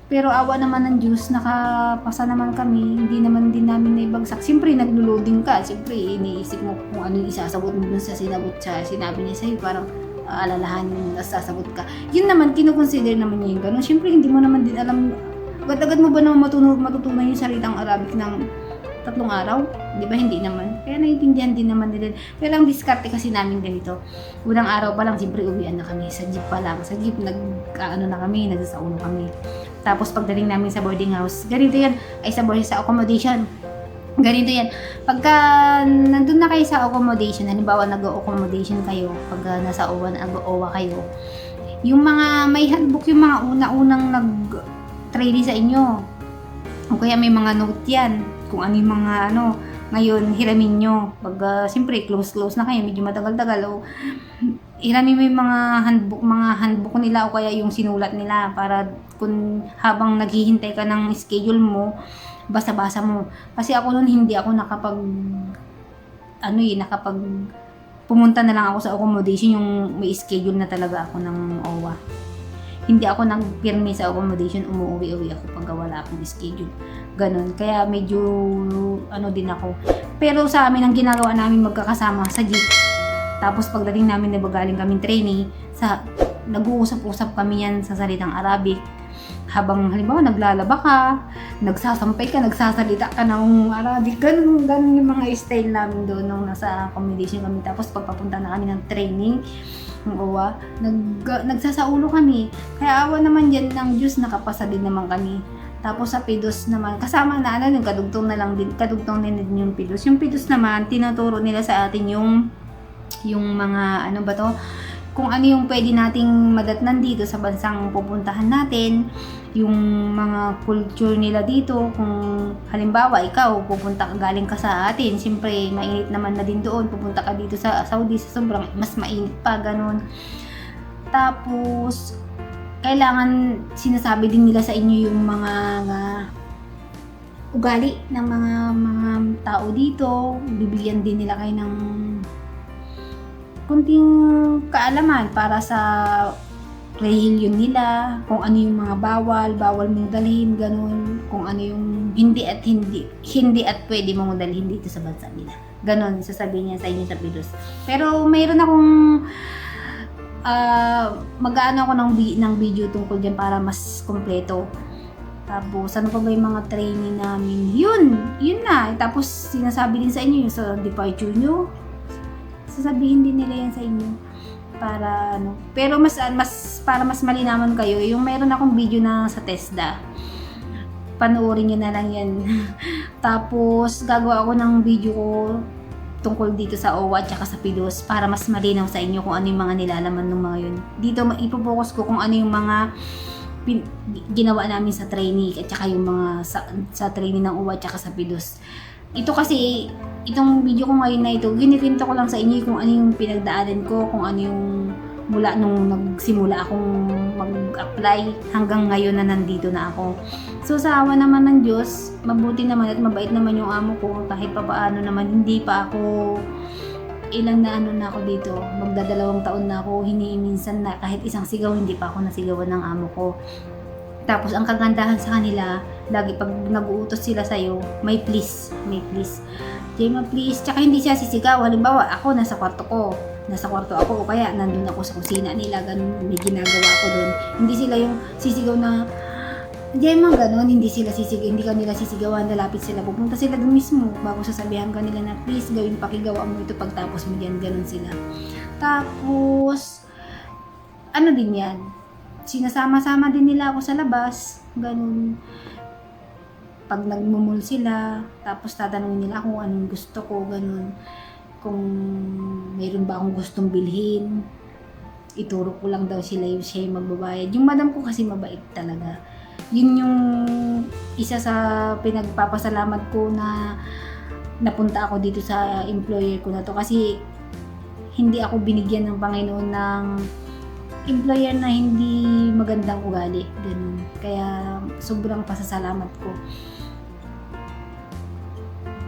Pero awa naman ng Diyos, nakapasa naman kami, hindi naman din namin naibagsak. Siyempre, naglo-loading ka. Siyempre, iniisip mo kung ano yung isasagot mo dun sa sinabi niya sa'yo. Parang alalahanin mo, sasagot ka. Yun naman, kinukonsider naman niya yung gano'n. Siyempre, hindi mo naman din alam, agad-agad mo ba naman matutunan yung salitang Arabic ng 3 araw? Di ba? Hindi naman. Kaya naiintindihan din naman nila. Pero ang diskarte kasi namin ganito. Unang araw pa lang, siyempre uwian na kami. Sa jeep pa lang. Sa jeep, nagsasaulo kami. Tapos pagdating namin sa boarding house, ganito yan. Sa accommodation. Ganito yan. Pagka nandun na kayo sa accommodation, halimbawa nag-accommodation kayo, pag nasa OWA kayo, yung mga may handbook, yung mga una-unang nag-training sa inyo. O kaya may mga note yan. Kung ano yung mga ngayon, hiramin nyo. Pag siyempre, close na kayo, medyo matagal-tagal. O, hiramin mo yung mga handbook nila o kaya yung sinulat nila para kung habang naghihintay ka ng schedule mo, basa-basa mo. Kasi ako noon, hindi ako nakapag pumunta na lang ako sa accommodation, yung may schedule na talaga ako ng OWA. Hindi ako nagpirmi sa accommodation, umuwi ako pag wala akong schedule. Ganon. Kaya medyo din ako. Pero sa amin, ang ginagawa namin magkakasama sa jeep. Tapos pagdating namin, galing kaming training, nag-uusap-usap kami yan sa salitang Arabic. Habang halimbawa naglalaba ka, nagsasampay ka, nagsasalita ka ng Arabic, ganun yung mga style namin doon nung nasa accommodation kami. Tapos pagpapunta na kami ng training, ng OWA, nagsasaulo kami. Kaya awa naman dyan ng Diyos, nakapasa din naman kami. Tapos sa PIDOS naman, kasama na yung kadugtong din yung PIDOS. Yung PIDOS naman, tinuturo nila sa atin yung mga kung ano yung pwede nating madatnan dito sa bansang pupuntahan natin, yung mga culture nila dito. Kung halimbawa ikaw galing ka sa atin, siyempre mainit naman na din doon, pupunta ka dito sa Saudi, sa sobrang mas mainit pa, ganun. Tapos kailangan sinasabi din nila sa inyo yung mga ugali ng mga tao dito. Bibigyan din nila kayo ng kunting kaalaman para sa relihiyon nila, kung ano yung mga bawal mong dalhin, ganun, kung ano yung hindi at pwede mong dalhin dito sa bansa nila. Ganun, sasabihin niya sa inyo sa Pilos. Pero mayroon akong mag-aano ako ng video tungkol dyan para mas kompleto. Tapos, ano pa ba yung mga training namin? Yun na. Tapos, sinasabi din sa inyo yung sa departure nyo. Sasabihin din nila yan sa inyo. Para ano. Pero para mas malinawan kayo, yung meron akong video na sa TESDA. Panoorin nyo na lang yan. Tapos, gagawa ako ng video ko tungkol dito sa OWA at saka sa PILOS para mas malinaw sa inyo kung ano yung mga nilalaman ng mga yun. Dito, ipopokus ko kung ano yung mga ginawa namin sa training at saka yung mga sa training ng OWA at saka sa PILOS. Ito kasi, itong video ko ngayon na ito, ginikwento ko lang sa inyo kung ano yung pinagdaanan ko, kung ano yung mula nung nagsimula akong mag-apply hanggang ngayon na nandito na ako. So sa awa naman ng Diyos, mabuti naman at mabait naman yung amo ko, kahit pa paano naman hindi pa ako ilang na ano na ako dito, magdadalawang taon na ako, minsan na kahit isang sigaw hindi pa ako nasigawan ng amo ko. Tapos ang kagandahan sa kanila, lagi pag nag-uutos sila sa'yo, may please. Jema please, tsaka hindi siya sisigaw. Halimbawa, ako nasa kwarto ako o kaya nandun ako sa kusina nila, ganun, may ginagawa ako dun. Hindi sila yung sisigaw na Jema, ganun, hindi kanila sisigawan, lalapit sila, pupunta sila dun mismo bago sasabihan kanila na please gawin, pakigawa mo ito pagtapos mo dyan, ganun sila. Tapos ano din yan, sinasama-sama din nila ako sa labas, ganun. Pag nagmumul sila, tapos tatanungin nila kung anong gusto ko, ganun. Kung mayroon ba akong gustong bilhin, ituro ko lang daw siya yung magbabayad. Yung madam ko kasi mabait talaga. Yun yung isa sa pinagpapasalamat ko na napunta ako dito sa employer ko na to, kasi hindi ako binigyan ng Panginoon ng employer na hindi magandang ugali, ganun. Kaya sobrang pasasalamat ko.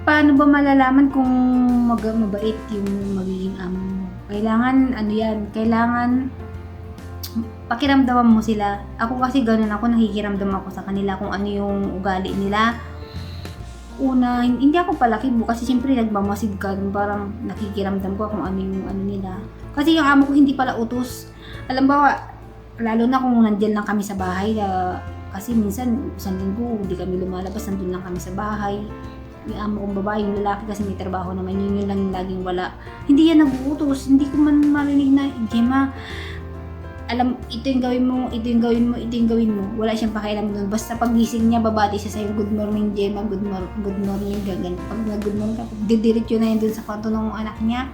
Paano ba malalaman kung mabait yung magiging amo mo? Kailangan kailangan pakiramdaman mo sila. Ako kasi ganun ako, nakikiramdam ako sa kanila kung ano yung ugali nila. Una, hindi ako palakibo kasi siyempre nagmamasid ka, parang nakikiramdam ko kung ano yung ano nila. Kasi yung amo ko hindi pala utos. Alam ba, lalo na kung nandyan lang kami sa bahay, kasi minsan isang linggo hindi kami lumalabas, nandun lang kami sa bahay. Yung amo kong babae, yung lalaki kasi may trabaho naman, yun lang yung laging wala. Hindi yan nag-uutos, hindi ko man marinig na, Gemma, alam, ito yung gawin mo. Wala siyang pakialam doon. Basta pagising niya, babati siya sa'yo, good morning, Gemma, good morning, gagan. Pag nag-good morning ka, didiretso na yun doon sa kwarto ng anak niya.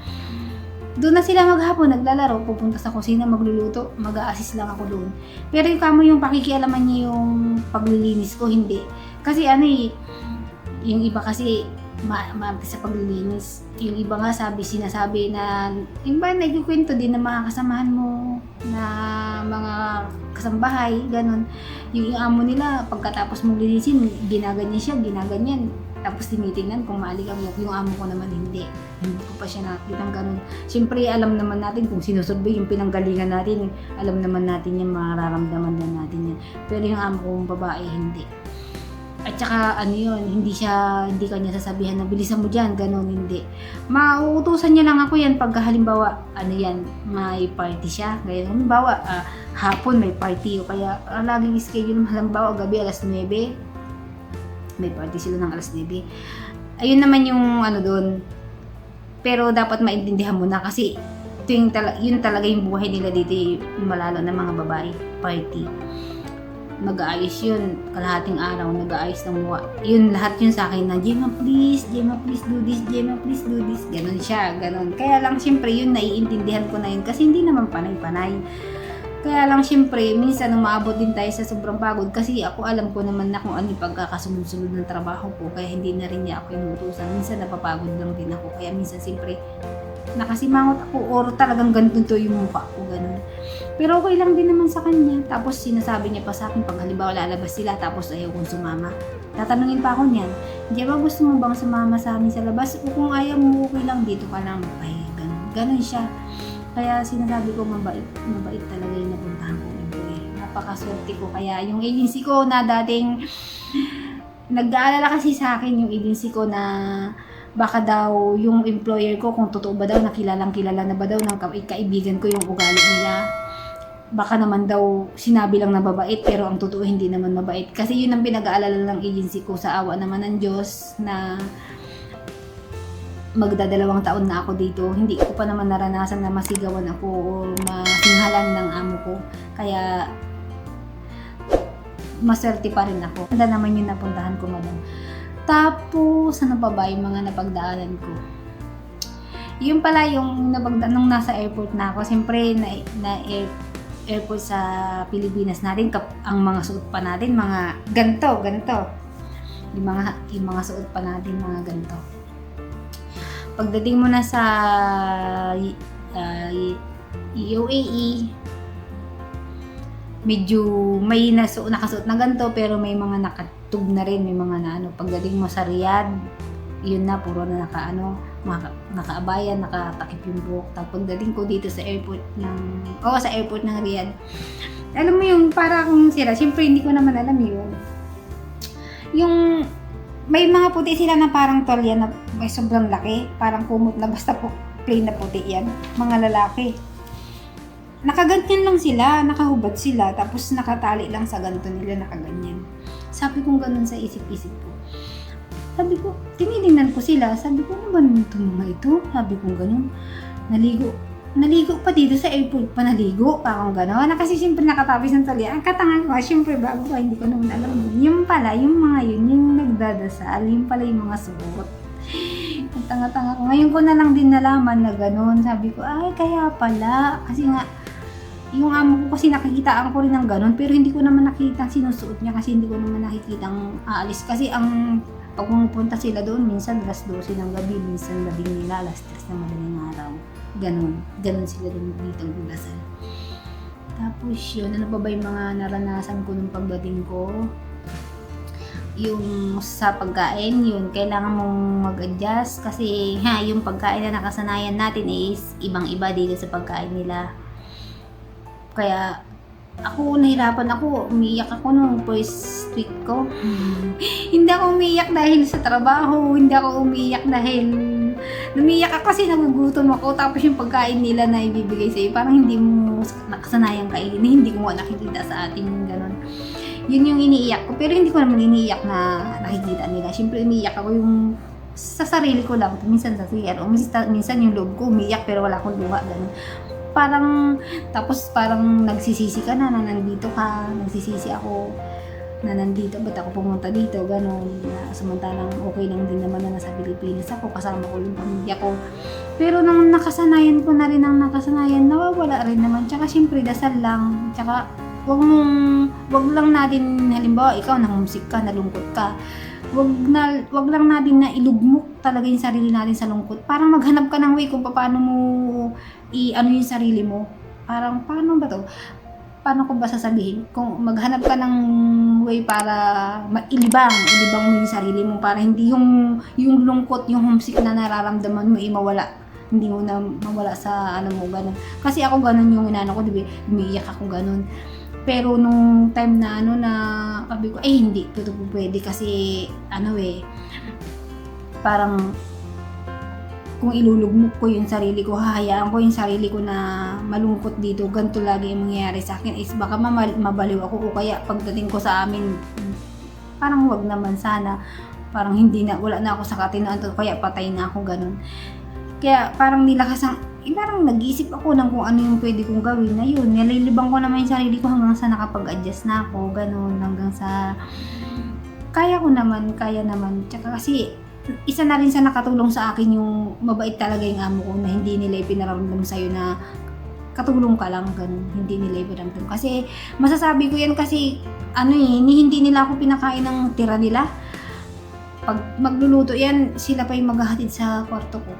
Doon na sila maghapon, naglalaro, pupunta sa kusina, magluluto, mag-a-assist lang ako doon. Pero yung pakikialaman niya yung paglilinis ko, hindi. Kasi yung iba kasi maarte sa paglilinis. Yung iba nga sinasabi na, yung ba nagkikwento din ng mga kasamahan mo na mga kasambahay, ganun. Yung amo nila, pagkatapos mong linisin, ginaganyan. Tapos tinitingnan kung maalikabok. Yung amo ko naman hindi ko pa siya nakitang ganun. Siyempre alam naman natin kung sinusurvey yung pinanggalingan natin, alam naman natin yung mararamdaman na natin yan. Pero yung amo kong babae, hindi. At saka hindi kanya sasabihan na bilisan mo dyan, ganun, hindi. Mauutusan niya lang ako yan pagka halimbawa, may party siya. Gaya halimbawa, hapon may party o kaya laging schedule, halimbawa gabi alas 9, may party sila ng alas 9. Ayun naman yung doon. Pero dapat maintindihan mo na kasi yun talaga yung buhay nila dito, malalo na mga babae, party. Mag-aayos yun, kalahating araw, nag-aayos ng mukha. Yun, lahat yun sa akin na, Gemma please do this, ganun siya, ganun. Kaya lang, syempre, yun, naiintindihan ko na yun, kasi hindi naman panay-panay. Kaya lang, syempre, minsan, umaabot din tayo sa sobrang pagod, kasi ako, alam ko naman na kung ano yung pagkakasunod-sunod ng trabaho ko, kaya hindi na rin niya ako inutusan. Minsan, napapagod lang din ako, kaya minsan, syempre, nakasimangot ako or talagang ganito to yung mukha ko, ganun. Pero okay lang din naman sa kanya. Tapos sinasabi niya pa sa akin pag halimbawa lalabas sila tapos ayaw kong sumama. Tatanungin pa ako niyan, di ba gusto mo bang sumama sa amin sa labas? O kung ayaw mo, okay lang, dito ka lang. Ay, ganun siya. Kaya sinasabi ko mabait talaga yung napuntahan ko. Napakaswerte ko. Kaya yung agency ko na dating nag-aalala kasi sa akin yung agency ko na baka daw yung employer ko kung totoo ba daw nakilalang kilala na ba daw ng kaibigan ko yung ugali nila. Baka naman daw sinabi lang na mabait pero ang totoo hindi naman mabait. Kasi yun ang pinag-aalala ng agency ko sa awa naman ng Diyos na magdadalawang taon na ako dito. Hindi ko pa naman naranasan na masigawan ako o masinghalan ng amo ko. Kaya maswerte pa rin ako. Ganda naman yung napuntahan ko, madam. Tapos, ano pa ba yung mga napagdaanan ko? Yung pala yung nung nasa airport na ako, siyempre airport sa Pilipinas natin, ang mga suot pa natin, mga ganto. Yung mga suot pa natin, mga ganto. Pagdating mo na sa UAE, medyo may nakasuot na ganito pero may mga nakatug na rin, may mga na ano. Pagdating mo sa Riyadh, yun na, puro na nakaabayan, nakatakip yung buhok. Tapos pagdating ko dito sa airport ng Riyadh, alam mo yung parang sira, siyempre hindi ko naman alam yun. Yung may mga puti sila na parang tolya na may sobrang laki, parang kumot na basta plain na puti yan, mga lalaki. Nakaganyan lang sila, nakahubad sila, tapos nakatali lang sa ganto nila, nakaganyan. Sabi kong ganun sa isip-isip ko. Sabi ko, tinitingnan ko sila, sabi ko, ano ba naman itong mga ito? Sabi kong ganun, naligo pa dito sa airport pa naligo, parang gano'n. Kasi siyempre nakatapis ng tali. Ang katangan ko, siyempre bago pa, hindi ko naman alam. Yung pala, yung mga yun, yung nagdadasal, yung pala yung mga suot. Ang tanga-tanga ko. Ngayon ko na lang din nalaman na gano'n. Sabi ko, ay kaya pala. Kasi nga, yung amo ko kasi nakikitaan ko rin ng gano'n, pero hindi ko naman nakita sinusuot niya kasi hindi ko naman nakikitang aalis. Kasi pag pumunta sila doon, minsan alas 12 ng gabi, minsan labing nila, alas 3 na madaling araw. Ganon sila dito ng dasal. Tapos yun, ano pa ba yung mga naranasan ko nung pagdating ko? Yung sa pagkain, yun, kailangan mong mag-adjust kasi yung pagkain na nakasanayan natin is ibang-iba dito sa pagkain nila. Kaya ako nahirapan ako, umiiyak ako nung first week ko. Hindi ako umiiyak dahil sa trabaho, hindi ako umiiyak dahil umiiyak ako kasi nagugutom ako, tapos yung pagkain nila na ibibigay sa'yo, parang hindi mo nakasanayang kainin, hindi ko nakikita sa atin yung gano'n. Yun yung iniiyak ko, pero hindi ko naman iniiyak na nakikita nila. Siyempre umiiyak ako yung sa sarili ko lang, minsan sa CR, o minsan yung loob ko umiiyak pero wala akong luha, gano'n. Tapos parang nagsisisi ka na nandito ka, nagsisisi ako na nandito, ba't ako pumunta dito, gano'n. Samantalang okay lang din naman na nasa Pilipinas ako, kasama ko yung pamilya ko. Pero nang nakasanayan ko na rin nawawala rin naman. Tsaka syempre dasal lang, tsaka wag lang natin, halimbawa ikaw na-homesick ka, nalungkot ka, wag lang natin na ilugmok talaga yung sarili natin sa lungkot. Parang maghanap ka ng way kung paano mo ano yung sarili mo. Parang paano ba to? Paano ko ba sasabihin? Kung maghanap ka ng way para ilibang mo yung sarili mo para hindi yung lungkot, yung homesick na nararamdaman mo mawala. Hindi mo na mawala sa mo ganun. Kasi ako ganun yung inano ko, diba? Umiiyak ako ganun. Pero nung time na na sabi ko, hindi, ito po pwede kasi parang kung ilulugmok ko yung sarili ko, hahayaan ko yung sarili ko na malungkot dito, ganito lagi yung mangyayari sa akin, is baka mabaliw ako o kaya pagdating ko sa amin, parang wag naman sana, parang wala na ako sa katinaan, kaya patay na ako, ganun. Kaya parang parang nag-iisip ako ng kung ano yung pwede kong gawin na yun. Nililibang ko naman yung sarili ko hanggang sa nakapag-adjust na ako, ganun, hanggang sa kaya naman. Tsaka kasi isa na rin sa nakatulong sa akin yung mabait talaga yung amo ko na hindi nila ipinaramdam sa'yo na katulong ka lang, ganun. Hindi nila ipinaramdam. Kasi masasabi ko yan kasi hindi nila ako pinakain ng tira nila. Pag magluluto yan, sila pa yung maghahatid sa kwarto ko.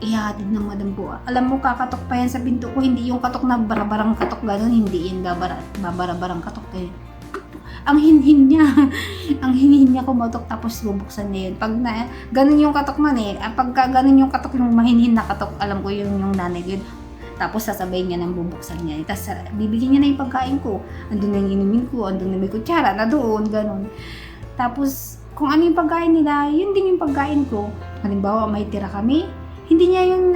ihatid ng madam ko. Alam mo, kakatok pa yan sa pinto ko, hindi yung katok na barabarang katok gano'n, hindi yan babarabarang katok eh. Ang hinhin niya, ang hinhin niya kumatok tapos bubuksan niya yun. Pag na, ganun yung katok man eh, pagka ganun yung katok, yung mahinhin na katok, alam ko yung nanay ko yun. Tapos sasabayin niya ng bubuksan niya. Tapos bibigyan niya na yung pagkain ko. Andun na yung inumin ko, andun na may kutsara, na doon, ganun. Tapos, kung ano yung pagkain nila, yun din yung pagkain ko. Halimbawa, may tira kami, hindi niya yun,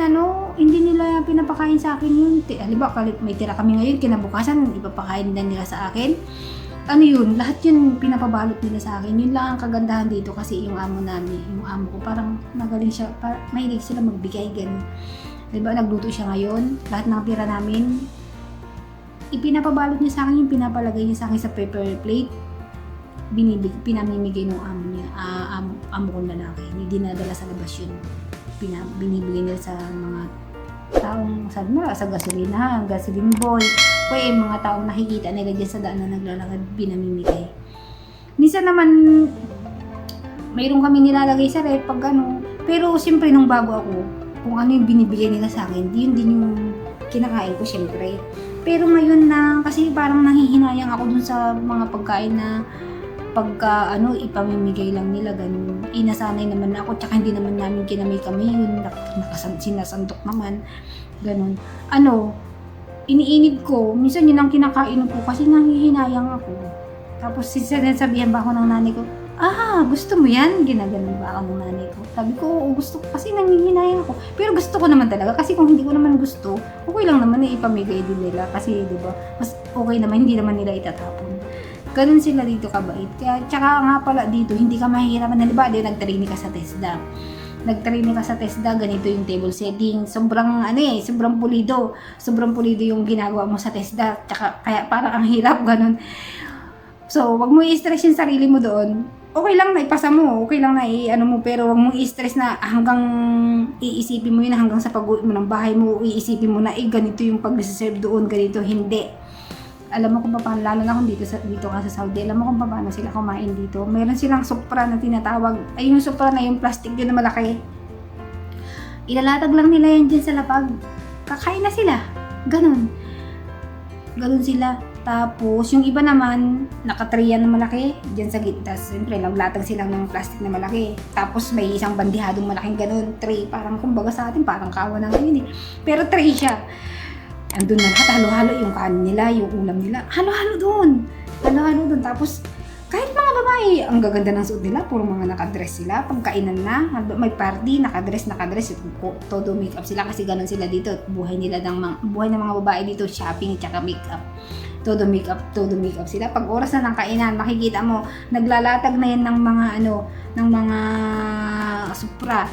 hindi nila pinapakain sa akin yun. Halimbawa, may tira kami ngayon, kinabukasan, ipapakain na nila sa akin. Yun, lahat yun pinapabalot nila sa akin. Yun lang ang kagandahan dito kasi yung amo namin, yung amo ko, parang magaling siya, mahilig sila magbigay, ganun. Diba, nagluto siya ngayon, lahat ng tira namin, ipinapabalot niya sa akin, yung pinapalagay niya sa akin sa paper plate, pinamimigay ng amo niya, amo kong lalaki, hindi dinadala sa labas yun. Binibigay nila sa mga taong, sabi mo, sa gasolinahan, gasoline boy, o mga taong nakikita nila dyan sa daan na naglalakad, pinamimigay. Minsan naman, mayroon kami nilalagay sa rep pag pero siyempre nung bago ako, kung ano yung binibigay nila sa akin, yun din yung kinakain ko siyempre. Pero ngayon na, kasi parang nanghihinayang ako dun sa mga pagkain na pagka ipamimigay lang nila, ganun. Inasanay naman ako, tsaka hindi naman namin kinamay kami yun, sinasandok naman, ganun. Iniinid ko, minsan yun ang kinakain ko kasi nanghihinayang ako. Tapos sinasabihan ba ako ng nanay ko, gusto mo yan? Ginaganon ba ako ng nanay ko? Sabi ko, oo, gusto ko kasi nanghihinayang ako. Pero gusto ko naman talaga kasi kung hindi ko naman gusto, okay lang naman na ipamigay din nila kasi diba, mas okay naman, hindi naman nila itatapon. Ganun sila dito kabait. Kaya, tsaka nga pala dito, hindi ka mahihirapan. Halimbawa, nag-training ka sa TESDA. Nag-training ka sa TESDA, ganito yung table setting. Sobrang, sobrang pulido. Sobrang pulido yung ginagawa mo sa TESDA. Tsaka, kaya parang ang hirap, ganun. So, wag mo i-stress yung sarili mo doon. Okay lang na ipasa mo, okay lang na mo, pero wag mo i-stress na hanggang iisipin mo yun, hanggang sa pag-uwi mo ng bahay mo, iisipin mo na, ganito yung pag-serve doon, ganito, hindi. Alam mo kung paano, lalo na kung dito ka sa Saudi, alam mo kung paano sila kumain dito. Meron silang supra na tinatawag, yung supra na yung plastic yun na malaki. Ilalatag lang nila yan dyan sa lapag. Kakain na sila. Ganun sila. Tapos, yung iba naman, nakatriyan na malaki, dyan sa gitna. Siyempre, naglatag silang ng plastic na malaki. Tapos, may isang bandihadong malaking ganun, tray. Parang, kumbaga sa atin, parang kawa na ngayon eh. Pero tray siya. Andun na lahat, halo-halo yung kanin nila, yung ulam nila. Halo-halo doon. Tapos, kahit mga babae, ang gaganda ng suot nila, puro mga nakadress sila. Pagkainan na, may party, nakadress. Todo makeup sila kasi ganun sila dito. Buhay ng mga babae dito, shopping, tsaka makeup. Todo makeup sila. Pag oras na ng kainan, makikita mo, naglalatag na yan ng mga supra.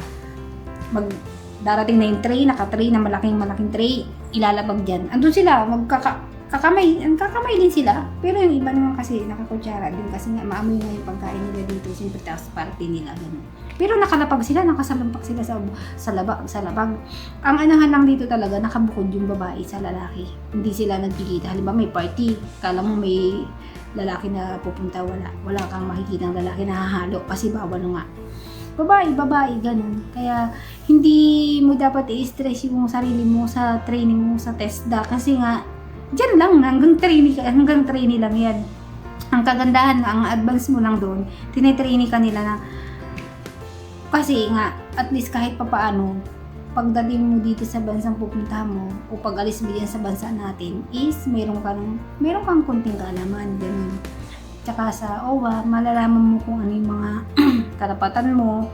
Darating na yung tray, naka-tray na malaking tray, ilalabag dyan. Andun sila, kakamay din sila. Pero yung iba naman kasi nakakutsara din kasi nga maamoy nga yung pagkain nila dito. Siyempre, tapos party nila, ganun. Pero nakalapag sila, nakasalampak sila sa labag. Ang anahan lang dito talaga, nakabukod yung babae sa lalaki. Hindi sila nagpikita. Halimbawa may party, kala mo may lalaki na pupunta, wala kang makikita ng lalaki na hahalo kasi bawal nga. Babae, ganun. Kaya, hindi mo dapat i-stress yung sarili mo sa training mo sa TESDA kasi nga, dyan lang, hanggang training lang yan. Ang kagandahan, ang advance mo lang doon, tinitraining ka nila na, kasi nga, at least kahit papaano, pagdating mo dito sa bansang pupunta mo, o pag-alis mo dyan sa bansa natin, is meron kang konting kaalaman, ganun. Tsaka sa OWA, malalaman mo kung ano yung mga karapatan mo,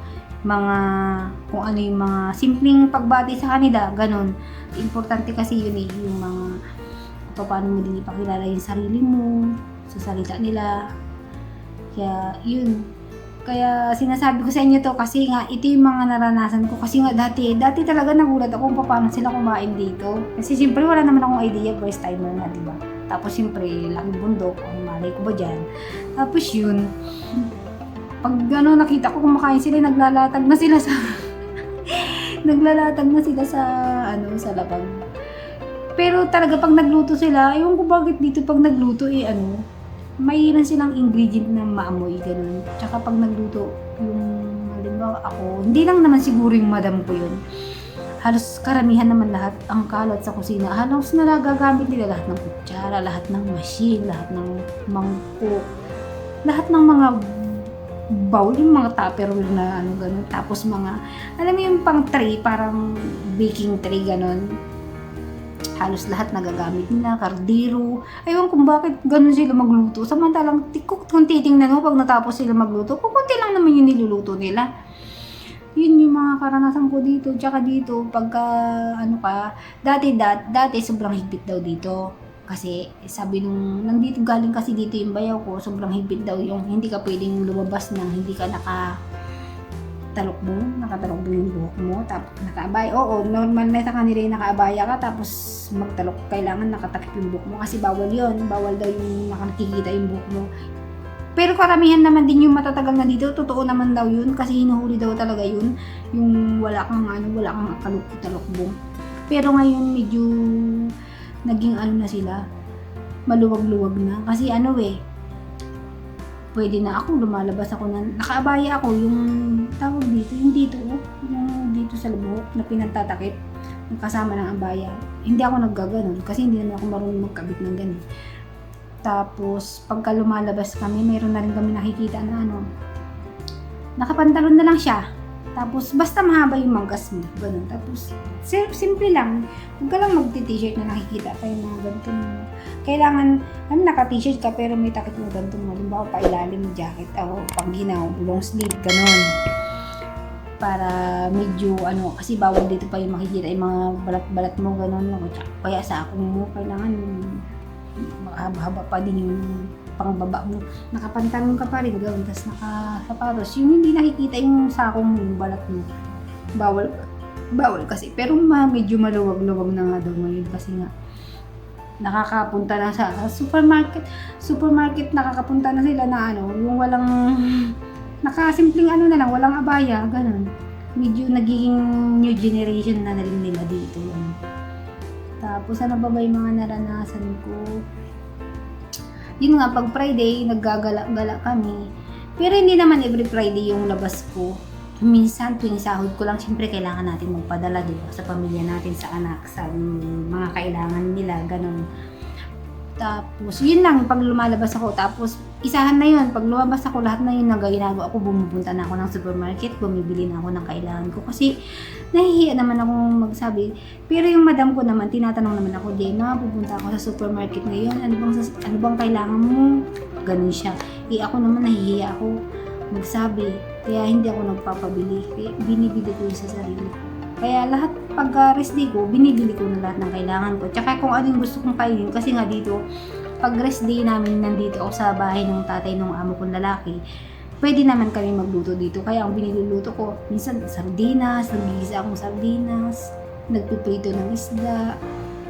kung ano yung mga simpleng pagbati sa kanila, ganun. Importante kasi yun yung mga paano mo din ipakilala yung sarili mo, sa salita nila. Kaya, yun. Kaya sinasabi ko sa inyo to kasi nga ito yung mga naranasan ko kasi nga dati talaga nagulat ako kung paano sila kumain dito. Kasi siyempre wala naman akong idea, first timer na, diba? Tapos siyempre laking bundok, ang malay ko ba dyan. Tapos yun, pag nakita ko kumakain sila, naglalatag na sila sa labag. Pero talaga pag nagluto sila, ewan ko bakit dito pag nagluto mayroon silang ingredient na maamoy, ganun. Tsaka pag nagluto, halimbawa ako, hindi lang naman siguro yung madam ko yun. halos karamihan naman lahat ang kalat sa kusina. Halos na nagagamit nila lahat ng kutsara, lahat ng machine, lahat ng mangkok, lahat ng mga bowl, yung mga tupperware na ano ganun. Tapos mga, alam mo yung pang tray, parang baking tray ganun. Halos lahat nagagamit nila, kardero. Ayun kung bakit ganun sila magluto. Samantalang kung titingnan mo pag natapos sila magluto, kukunti lang naman yung niluluto nila. Yun yung mga karanasan ko dito. Tsaka dito, pagka ano ka, dati sobrang higpit daw dito. Kasi sabi nung, nandito galing kasi dito yung bayaw ko, sobrang higpit daw yung hindi ka pwedeng lumabas nang hindi ka nakatalokbo yung buhok mo, tapos nakaabaya. Oo, normal na sa kanila yung nakaabaya ka, tapos magtalok, kailangan nakatakip yung buhok mo kasi bawal yun, bawal daw yung nakikita yung buhok mo. Pero karamihan naman din yung matatagal na dito, totoo naman daw yun, kasi hinuhuli daw talaga yun, yung wala kang talokbo. Pero ngayon medyo naging na sila, maluwag-luwag na, kasi pwede na ako, lumalabas ako na, nakaabaya ako, yung tawag dito, yung dito sa buhok na pinagtatakip, yung kasama ng abaya. Hindi ako naggaganon, kasi hindi naman ako marunong magkabit ng ganun. Tapos, pagka lumalabas kami, mayroon na rin kami nakikita na nakapantalon na lang siya. Tapos, basta mahaba yung manggas mo, ganun. Tapos, simple lang. Huwag ka lang magti-t-shirt na nakikita pa yung mga ganito mo. Kailangan, naka-t-shirt ka pero may takip mo ganito mo. Halimbawa, pa-ilalim mo jacket, pang ginaw, long sleeve, ganun. Para medyo, kasi bawal dito pa yung makikita yung mga balat-balat mo, ganun. Kaya sa akong mo, kailangan mahaba pa din yung pangbaba mo, nakapantalon ka pa rin gawin, tapos nakasapatos, yung hindi nakikita yung sakong mo, yung balat mo, bawal kasi, pero medyo maluwag-luwag na nga daw ngayon kasi nga nakakapunta na sa supermarket nakakapunta na sila na yung walang nakasimpleng na lang, walang abaya, ganun. Medyo nagiging new generation na rin nila dito. Tapos ano ba yung mga naranasan ko? Yun nga, pag Friday, naggagala-gala kami. Pero hindi naman every Friday yung labas ko. Minsan, tuwing sahod ko lang, siyempre kailangan natin magpadala, diba? Sa pamilya natin, sa anak, sa mga kailangan nila, ganun. Tapos, yun lang, pag lumalabas ako, tapos, isahan na yun. Pag lumabas ako, lahat na yun ginagawa ako, bumupunta na ako ng supermarket, bumibili na ako ng kailangan ko. Kasi, nahihiya naman akong magsabi. Pero yung madam ko naman, tinatanong naman ako, Jenna, pupunta ako sa supermarket ngayon, ano bang kailangan mo? Ganun siya. Ako naman, nahihiya ako magsabi. Kaya hindi ako nagpapabili. Kaya binibili ko yun sa sarili ko. Kaya lahat, pag rest day ko, binibili ko na lahat ng kailangan ko. Tsaka kung ano yung gusto kong kainin, kasi nga dito, pag rest day namin nandito ako sa bahay ng tatay ng amo kong lalaki, pwede naman kami magluto dito. Kaya ang biniluluto ko, minsan sardinas, nagigisa akong sardinas, nagpiprito ng isda,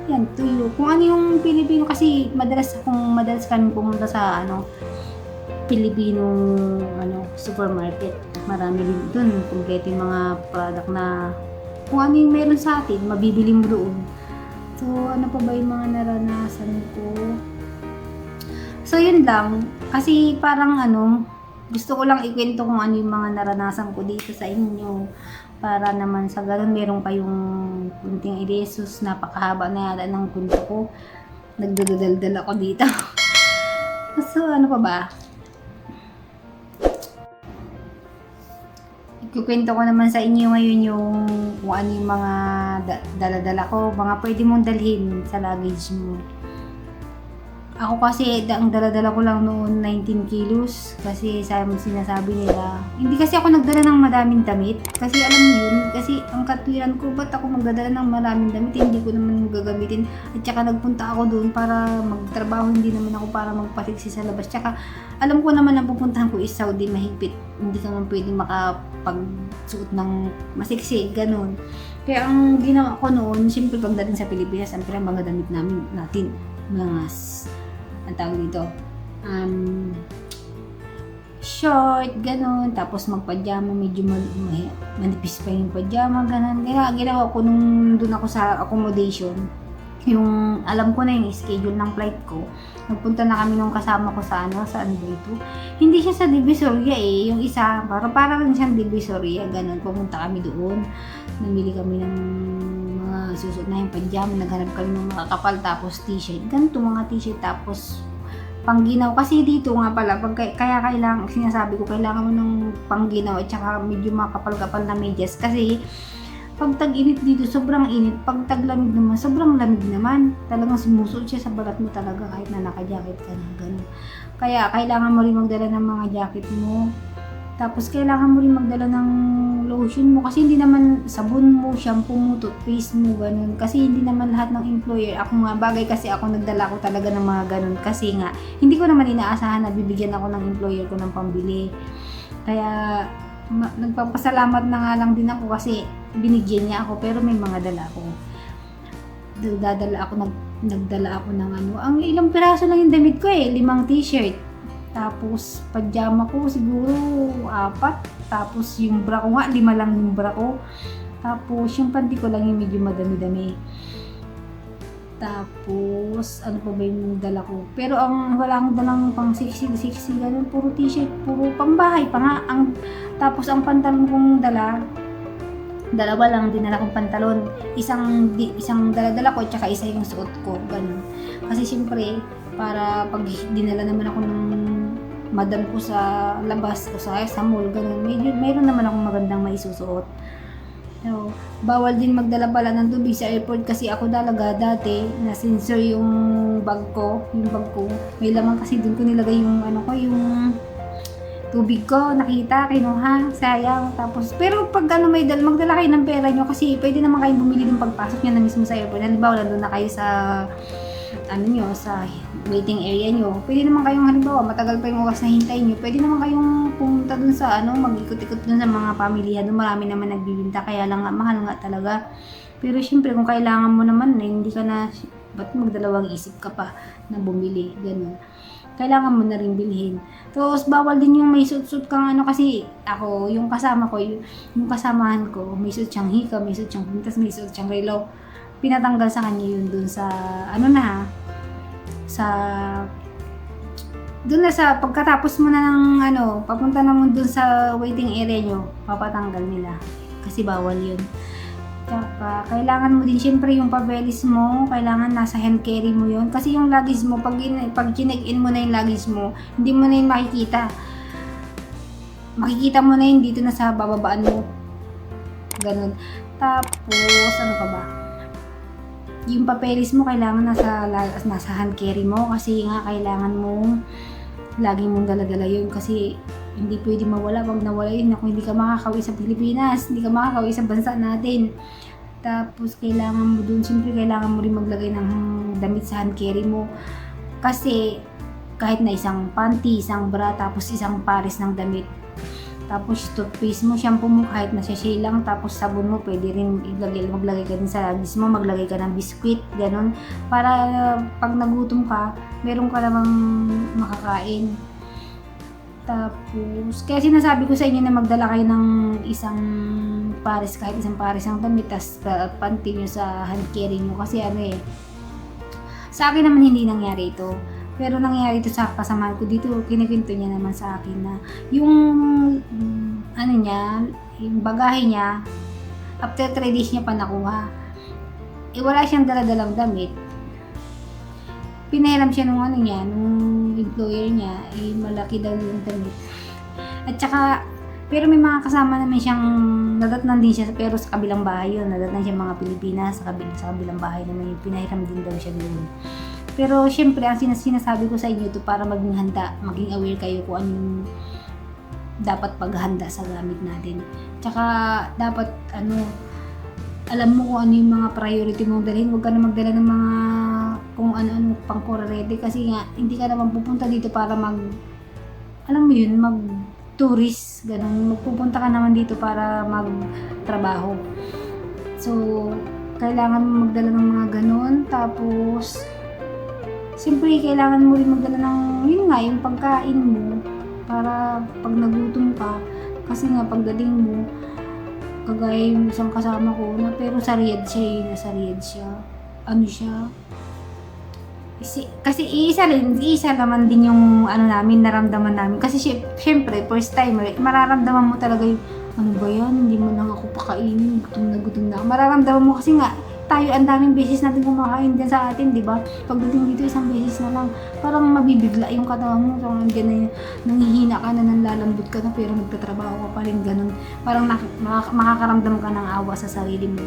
yan, tuyo. Kung ano yung Pilipino, kasi madalas kami pumunta sa Pilipino supermarket. Marami din doon, kumpleto yung mga product na kung ano yung meron sa atin, mabibili mo doon. So, ano pa ba yung mga naranasan ko? So, yun lang. Kasi parang gusto ko lang ikwento kung ano yung mga naranasan ko dito sa inyo. Para naman sa ganun, meron kayong kunting idea. Sus, napakahaba na yata ng kwento ko. Nagdadaldal ako dito. So, ano pa ba? Ikukwento ko naman sa inyo ngayon yung kung ano yung mga dala-dala ko, mga pwede mong dalhin sa luggage mo. Ako kasi, ang dala-dala ko lang noon 19 kilos kasi sinasabi nila, hindi kasi ako nagdala ng madaming damit kasi alam niyo yun, kasi ang katwiran ko, ba't ako magdadala ng maraming damit, hindi ko naman gagamitin. At saka nagpunta ako doon para magtrabaho, hindi naman ako para magpasiksi sa labas. Tsaka alam ko naman ang pupuntahan ko is Saudi, mahigpit, hindi ka naman pwedeng makapagsuot ng masiksi, ganun. Kaya ang ginawa ko noon, siyempre pagdating sa Pilipinas, ang mga damit natin, mga ang tawag dito, short, ganun, tapos magpajama, medyo manipis pa yung pajama, ganun. Kaya ginawa ko nung doon ako sa accommodation, yung alam ko na yung schedule ng flight ko, nagpunta na kami nung kasama ko sa saan dito. Hindi siya sa Divisoria yung isa, para rin siyang Divisoria, ganun. Pumunta kami doon, namili kami ng isusuot na yung pajama, naghanap kami ng mga kapal, tapos t-shirt, ganito mga t-shirt, tapos pangginaw. Kasi dito nga pala, kaya kailangan, sinasabi ko, kailangan mo ng pangginaw at saka medyo makapal-kapal na medyas. Kasi pag tag-init dito, sobrang init. Pag taglamig naman, sobrang lamig naman. Talagang sumusuot siya sa balat mo talaga kahit na naka-jacket ka na. Ganun. Kaya kailangan mo rin magdala ng mga jacket mo. Tapos kailangan mo rin magdala ng lotion mo kasi hindi naman sabon mo, shampoo mo, toothpaste mo, ganun. Kasi hindi naman lahat ng employer, ako nga bagay kasi ako nagdala ko talaga ng mga ganun kasi nga hindi ko naman inaasahan na bibigyan ako ng employer ko ng pambili. Kaya nagpapasalamat na nga lang din ako kasi binigyan niya ako pero may mga dala ko. Nagdala ako ng ang ilang piraso lang yung damit ko 5 t-shirt. Tapos, pajama ko siguro 4. Tapos, yung bra ko nga, 5 lang yung bra ko. Tapos, yung panty ko lang yung medyo madami-dami. Tapos, ano pa ba yung dala ko? Pero, wala akong dalang pang sexy, ganun. Puro t-shirt, puro pambahay pa nga. Tapos, ang pantalon kong dalawa lang, dinala kong pantalon. Isang dala-dala ko, tsaka isa yung suot ko. Ganun. Kasi, syempre, para pag dinala naman ako ng madam ko sa labas o sa mall, ganun, mayroon naman akong magandang maisusuot. So, bawal din magdala pala ng tubig sa airport kasi ako talaga dati, na-sensor yung bag ko, may laman kasi dun ko nilagay yung yung tubig ko, nakita, kinuha, sayang. Tapos, pero pag magdala kayo ng pera nyo kasi pwede naman kayong bumili ng pagpasok nyo na mismo sa airport. Halimbawa, nandun na kayo sa sa waiting area nyo. Pwede naman kayong, halimbawa, matagal pa yung oras na hintay nyo, pwede naman kayong pumunta dun sa mag-ikot-ikot dun sa mga pamilya. Dun marami naman nagbibinta, kaya lang nga, mahal nga talaga. Pero syempre, kung kailangan mo naman, hindi ka na, ba't magdalawang isip ka pa na bumili, ganun. Kailangan mo na rin bilhin. Tapos, bawal din yung may suit-suit kang kasi ako, yung kasama ko, yung kasamahan ko, may suit siyang hika, may suit siyang pintas, may suit siyang relo. Pinatanggal sa kanya yun dun sa sa pagkatapos mo na ng papunta naman dun sa waiting area nyo, papatanggal nila kasi bawal yun. Tsaka kailangan mo din syempre yung papeles mo, kailangan nasa hand carry mo yun kasi yung luggage mo, pag chinek-in mo na yung luggage mo, hindi mo na yun makikita mo na yun dito na sa bababaan mo, ganun. Tapos ano pa ba, yung papeles mo kailangan nasa hand carry mo kasi nga kailangan mo lagi mong dala-dala yun kasi hindi pwede mawala. Pag nawala yun, kung hindi ka makakauwi sa Pilipinas, hindi ka makakauwi sa bansa natin. Tapos kailangan mo dun, siyempre kailangan mo rin maglagay ng damit sa hand carry mo kasi kahit na isang panty, isang bra, tapos isang pares ng damit. Tapos toothpaste mo, shampoo mo kahit na sachet lang, tapos sabon mo pwede rin maglagay ka din sa lagis mo, maglagay ka ng biskwit, ganun. Para pag nagutom ka, meron ka namang makakain. Tapos, kaya sinasabi ko sa inyo na magdala kayo ng isang pares, kahit isang pares ng damit, tapos panty nyo sa hand carry nyo. Kasi sa akin naman hindi nangyari ito. Pero nangyari ito sa kasamahan ko dito, kinikwento niya naman sa akin na yung yung bagahe niya, after 3 days niya pa nakuha. Wala siyang dala-dalang damit. Pinahiram siya nung employer niya, malaki daw yung damit. At saka, pero may mga kasama naman siyang, nadatnan din siya, pero sa kabilang bahay yun, nadatnan siya mga Pilipinas, sa kabilang bahay naman yun, pinahiram din daw siya doon. Pero syempre, ang sinasabi ko sa inyo ito para maging handa, maging aware kayo kung anong dapat paghanda sa gamit natin. Tsaka dapat alam mo kung ano yung mga priority mong dalhin. Huwag ka na magdala ng mga kung ano-ano pang kurarete kasi nga hindi ka naman pupunta dito para mag-tourist, ganun. Magpupunta ka naman dito para mag-trabaho. So, kailangan mo magdala ng mga ganun. Tapos, siyempre, kailangan mo rin magdala ng, yung pagkain mo para pag nagutom ka. Kasi nga, pagdating mo, kagaya yung isang kasama ko pero sa Riyadh siya. Ano siya? Kasi isa naman din yung naramdaman namin. Kasi syempre, first time, mararamdaman mo talaga yung, ano ba yan? Hindi mo lang ako pakainin, gutom na. Mararamdaman mo kasi nga, tayo ang daming beses natin kumakain dyan sa atin, di ba? Pagdating dito isang beses na lang, parang mabibigla yung katawan mo, parang dyan na nanghihina ka na, nanlalambot ka na, pero nagtatrabaho ka pa rin, ganun. Parang makakaramdam ka ng awa sa sarili mo.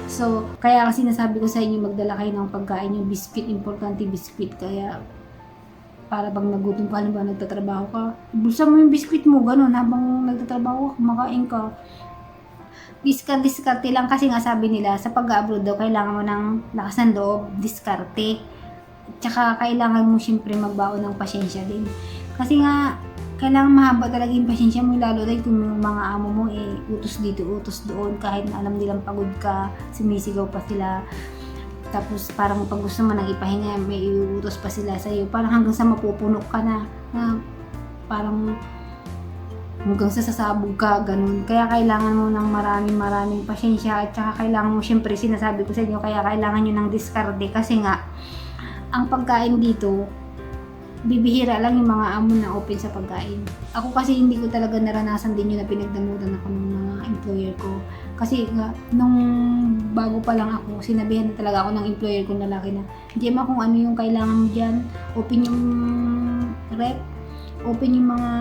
So, kaya kasi sinasabi ko sa inyo, magdala kayo ng pagkain, yung biscuit, importante biscuit, kaya para bang nagutom ka, ba nagtatrabaho ka, bulsa mo yung biscuit mo, ganun, habang nagtatrabaho ka, kumakain ka. Diskarte lang kasi nga sabi nila sa pag-abroad daw kailangan mo ng lakas ng loob, diskarte. Tsaka kailangan mo syempre magbaon ng pasyensya din. Kasi nga kailangan mahaba talaga yung pasyensya mo, lalo na kung yung mga amo mo utos dito, utos doon, kahit na alam nilang pagod ka, sumisigaw pa sila. Tapos parang pag gusto mo nang ipahinga, may iuutos pa sila sa iyo. Parang hanggang sa mapupuno ka na parang hanggang sa sasabog ka, ganun. Kaya kailangan mo ng maraming pasyensya, at saka kailangan mo, syempre sinasabi ko sa inyo, kaya kailangan nyo ng diskarte kasi nga, ang pagkain dito, bibihira lang yung mga amo na open sa pagkain. Ako kasi hindi ko talaga naranasan din yun na pinagdamutan ako ng mga employer ko. Kasi nga, nung bago pa lang ako, sinabihan na talaga ako ng employer ko na lalaki na, Gemma, kung ano yung kailangan mo dyan, open yung rep, open yung mga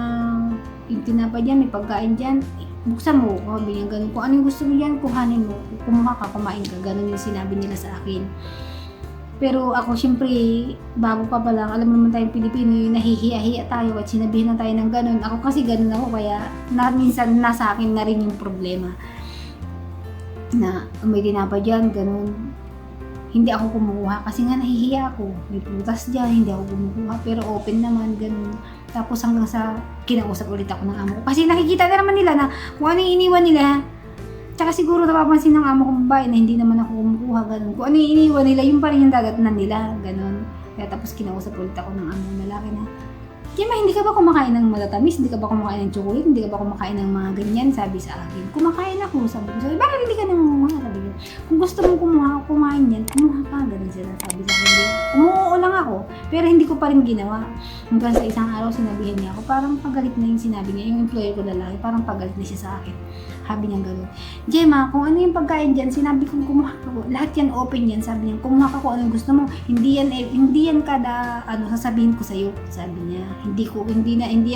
yung tinapay dyan, may pagkain dyan, buksan mo, sabi niya ganun. Kung ano yung gusto mo dyan, kuhanin mo, kumuha ka, kumain ka, ganun yung sinabi nila sa akin. Pero ako, syempre, bago pa lang, alam mo naman tayong Pilipino, yung nahihiya-hiya tayo at sinabihan na tayo ng ganun. Ako kasi ganun ako, kaya minsan nasa akin na rin yung problema. Na may tinapay dyan, ganun. Hindi ako kumukuha kasi nga nahihiya ako. May prutas dyan, hindi ako kumukuha, pero open naman, ganun. Tapos hanggang sa kinausap ulit ako ng amo ko. Kasi nakikita na naman nila na kung ano yung iniwan nila. Tsaka siguro napapansin ng amo kong babae na hindi naman ako kumukuha, ganun. Kung ano yung iniwan nila, yun pa rin yung dadatnan nila, ganun. Kaya tapos kinausap ulit ako ng amo ng lalaki na, Gemma, hindi ka ba kumakain ng malatamis? Hindi ka ba kumakain ng chocolate? Hindi ka ba kumakain ng mga ganyan? Sabi sa akin. Kumakain ako. Sabi ko, bakit hindi ka namumuha? Sabi ko, kung gusto mong kumain yan, kumuha ka. Ganun sila. Sabi sa akin, umuoo lang ako. Pero hindi ko pa rin ginawa. Hanggang sa isang araw, sinabihan niya ako. Parang pagalit na yung sinabi niya. Yung employer ko lalaki, parang pagalit na siya sa akin. Sabi niya gano'n, Gemma, kung ano yung pagkain dyan, sinabi kong kumuha ka ko. Lahat yan open yan. Sabi niya, kumuha ka kung ano yung gusto mo. Hindi yan kada sasabihin ko sa'yo. Sabi niya, hindi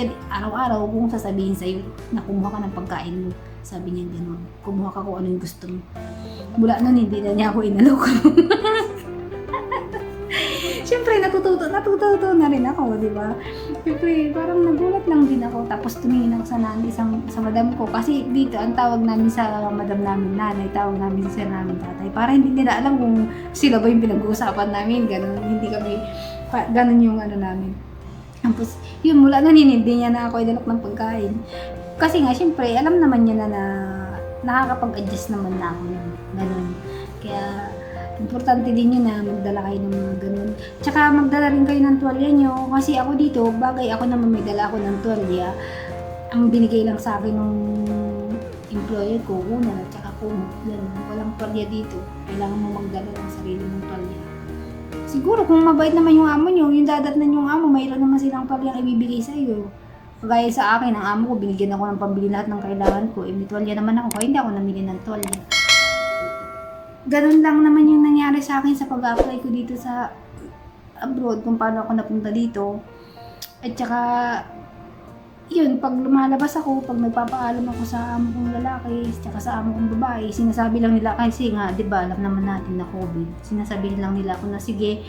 yan araw-araw kung sasabihin sa'yo na kumuha ka ng pagkain mo. Sabi niya gano'n, kumuha ka kung ano yung gusto mo. Mula nun, hindi na niya ako inalok. Siyempre, natututo na rin ako, di ba? Siyempre, parang nagulat lang din ako. Tapos tumingin ako sa madam ko. Kasi dito, ang tawag namin sa madam namin nanay, tawag namin sa sir namin tatay. Para hindi nila alam kung sila ba yung pinag-uusapan namin. Ganun, hindi kami, ganun yung ano namin. Tapos, yun, mula nun, hindi niya na ako inalok ng pagkain. Kasi nga, siyempre, alam naman niya na nakakapag-adjust naman na ako. Ganun. Kaya, importante din yun na magdala kayo ng mga ganun. Tsaka magdala rin kayo ng tuwalya nyo. Kasi ako dito, bagay ako naman may dala ako ng tuwalya. Ang binigay lang sa akin ng employer ko, una at tsaka kumot. Walang tuwalya dito. Kailangan mo magdala ng sarili mong tuwalya. Siguro kung mabait naman yung amo nyo, yung dadatnan yung amo, mayroon naman silang tuwalyang ibibigay sa iyo. Kagaya sa akin, ang amo ko, binigyan ako ng pambili lahat ng kailangan ko. May tuwalya naman ako, kaya hindi ako namili ng tuwalya. Ganun lang naman yung nangyari sa akin sa pag-apply ko dito sa abroad, kung paano ako napunta dito. At saka, yun, pag lumalabas ako, pag nagpapaalam ako sa amo kong lalaki, at saka sa amo kong babae, sinasabi lang nila, kasi nga, di ba, alam naman natin na COVID. Sinasabi lang nila ako na, sige,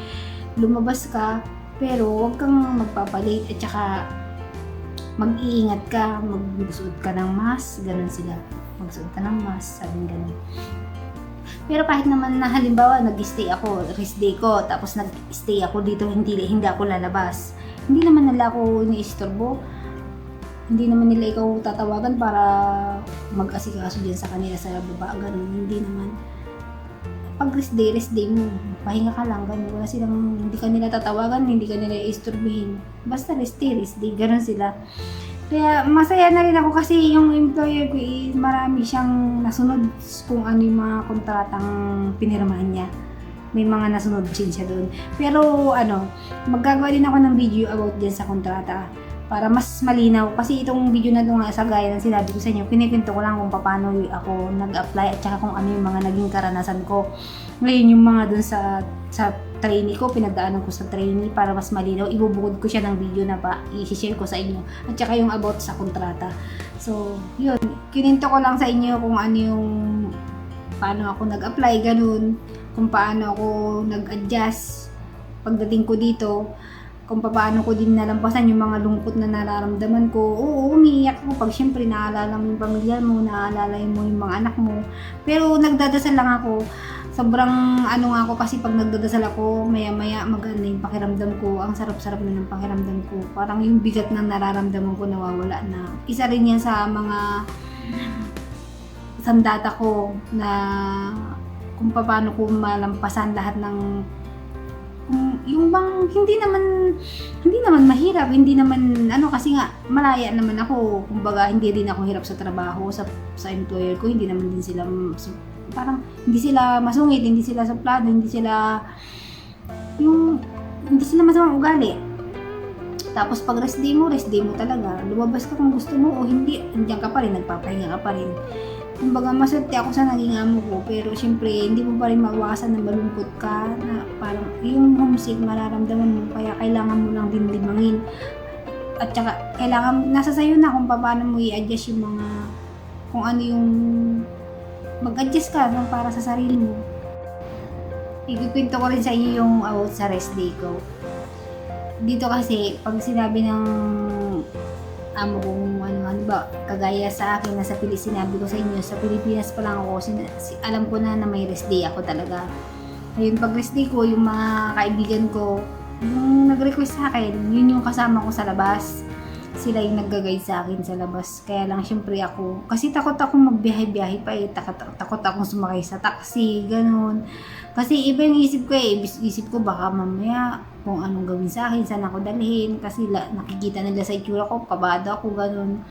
lumabas ka, pero huwag kang magpapalit, at saka, mag-iingat ka, magsuot ka ng mask, ganun sila. Magsuot ka ng mask, sabi ganun. Pero kahit naman na halimbawa nag-stay ako, rest day ko, tapos nag-stay ako dito, hindi ako lalabas. Hindi naman nila ako iniistorbo. Hindi naman nila ikaw tatawagan para mag-asikaso dyan sa kanila sa baba, ganun. Hindi naman. Pag rest day mo, pahinga ka lang, ganun. Wala silang, hindi ka nila tatawagan, hindi ka nila istorbihin. Basta rest day, ganun sila. Kaya masaya na rin ako kasi yung employer ko marami siyang nasunod kung ano yung mga kontratang pinirmahan niya. May mga nasunod din siya doon. Pero magagawa din ako ng video about dyan sa kontrata. para mas malinaw. Kasi itong video na ito nga, sa gaya ng sinabi ko sa inyo, kinikwento ko lang kung paano ako nag-apply at saka kung ano yung mga naging karanasan ko. Ngayon yung mga dun sa trainee ko, pinagdaanan ko sa trainee para mas malinaw, ibubukod ko siya ng video na i-share ko sa inyo. At saka yung about sa kontrata. So, yun. Kininto ko lang sa inyo kung ano yung paano ako nag-apply, ganun. Kung paano ako nag-adjust pagdating ko dito. Kung paano ko din nalampasan yung mga lungkot na nararamdaman ko. Oo, umiiyak ako pag syempre naalala mo yung pamilya mo, naalala mo yung mga anak mo. Pero nagdadasal lang ako. Sobrang ano nga ako kasi pag nagdadasal ako, maya-maya maganda yung pakiramdam ko. Ang sarap-sarap na ng pakiramdam ko. Parang yung bigat ng nararamdaman ko nawawala na. Isa rin yan sa mga sandata ko na kung paano ko malampasan lahat ng yung bang hindi naman mahirap, hindi naman ano, kasi nga malaya naman ako, kumbaga hindi rin ako hirap sa trabaho, sa employer ko, hindi naman din sila parang hindi sila masungit, hindi sila suplado, hindi sila masamang ugali. Tapos pag rest day mo talaga, lumabas ka kung gusto mo o hindi, andiyan ka pa rin, nagpapahinga ka pa rin. Kumbaga maswerte ako sa naging amo ko, pero syempre hindi mo pa rin maiwasan na malungkot ka, na parang yung homesick mararamdaman mo, kaya kailangan mo lang din limangin. At saka kailangan, nasa sayo na kung paano mo i-adjust yung mga, kung ano yung mag-adjust ka para sa sarili mo. Ikikwento ko rin sa inyo yung about sa rest day ko. Dito kasi, pag sinabi ng amo kung ano ba, kagaya sa akin na sinabi ko sa inyo, sa Pilipinas pa lang ako, alam ko na may rest day ako talaga. Ayun, pag rest day ko, yung mga kaibigan ko, yung nag-request sa akin, yun yung kasama ko sa labas. Sila yung nag-guide sa akin sa labas. Kaya lang syempre ako, kasi takot akong magbiyahe-biyahe pa takot akong sumakay sa taxi, ganun. Kasi iba yung isip ko isip ko baka mamaya kung anong gawin sa akin, saan ako dalhin, kasi nakikita nila sa itsura ko, kabado ako, ganun.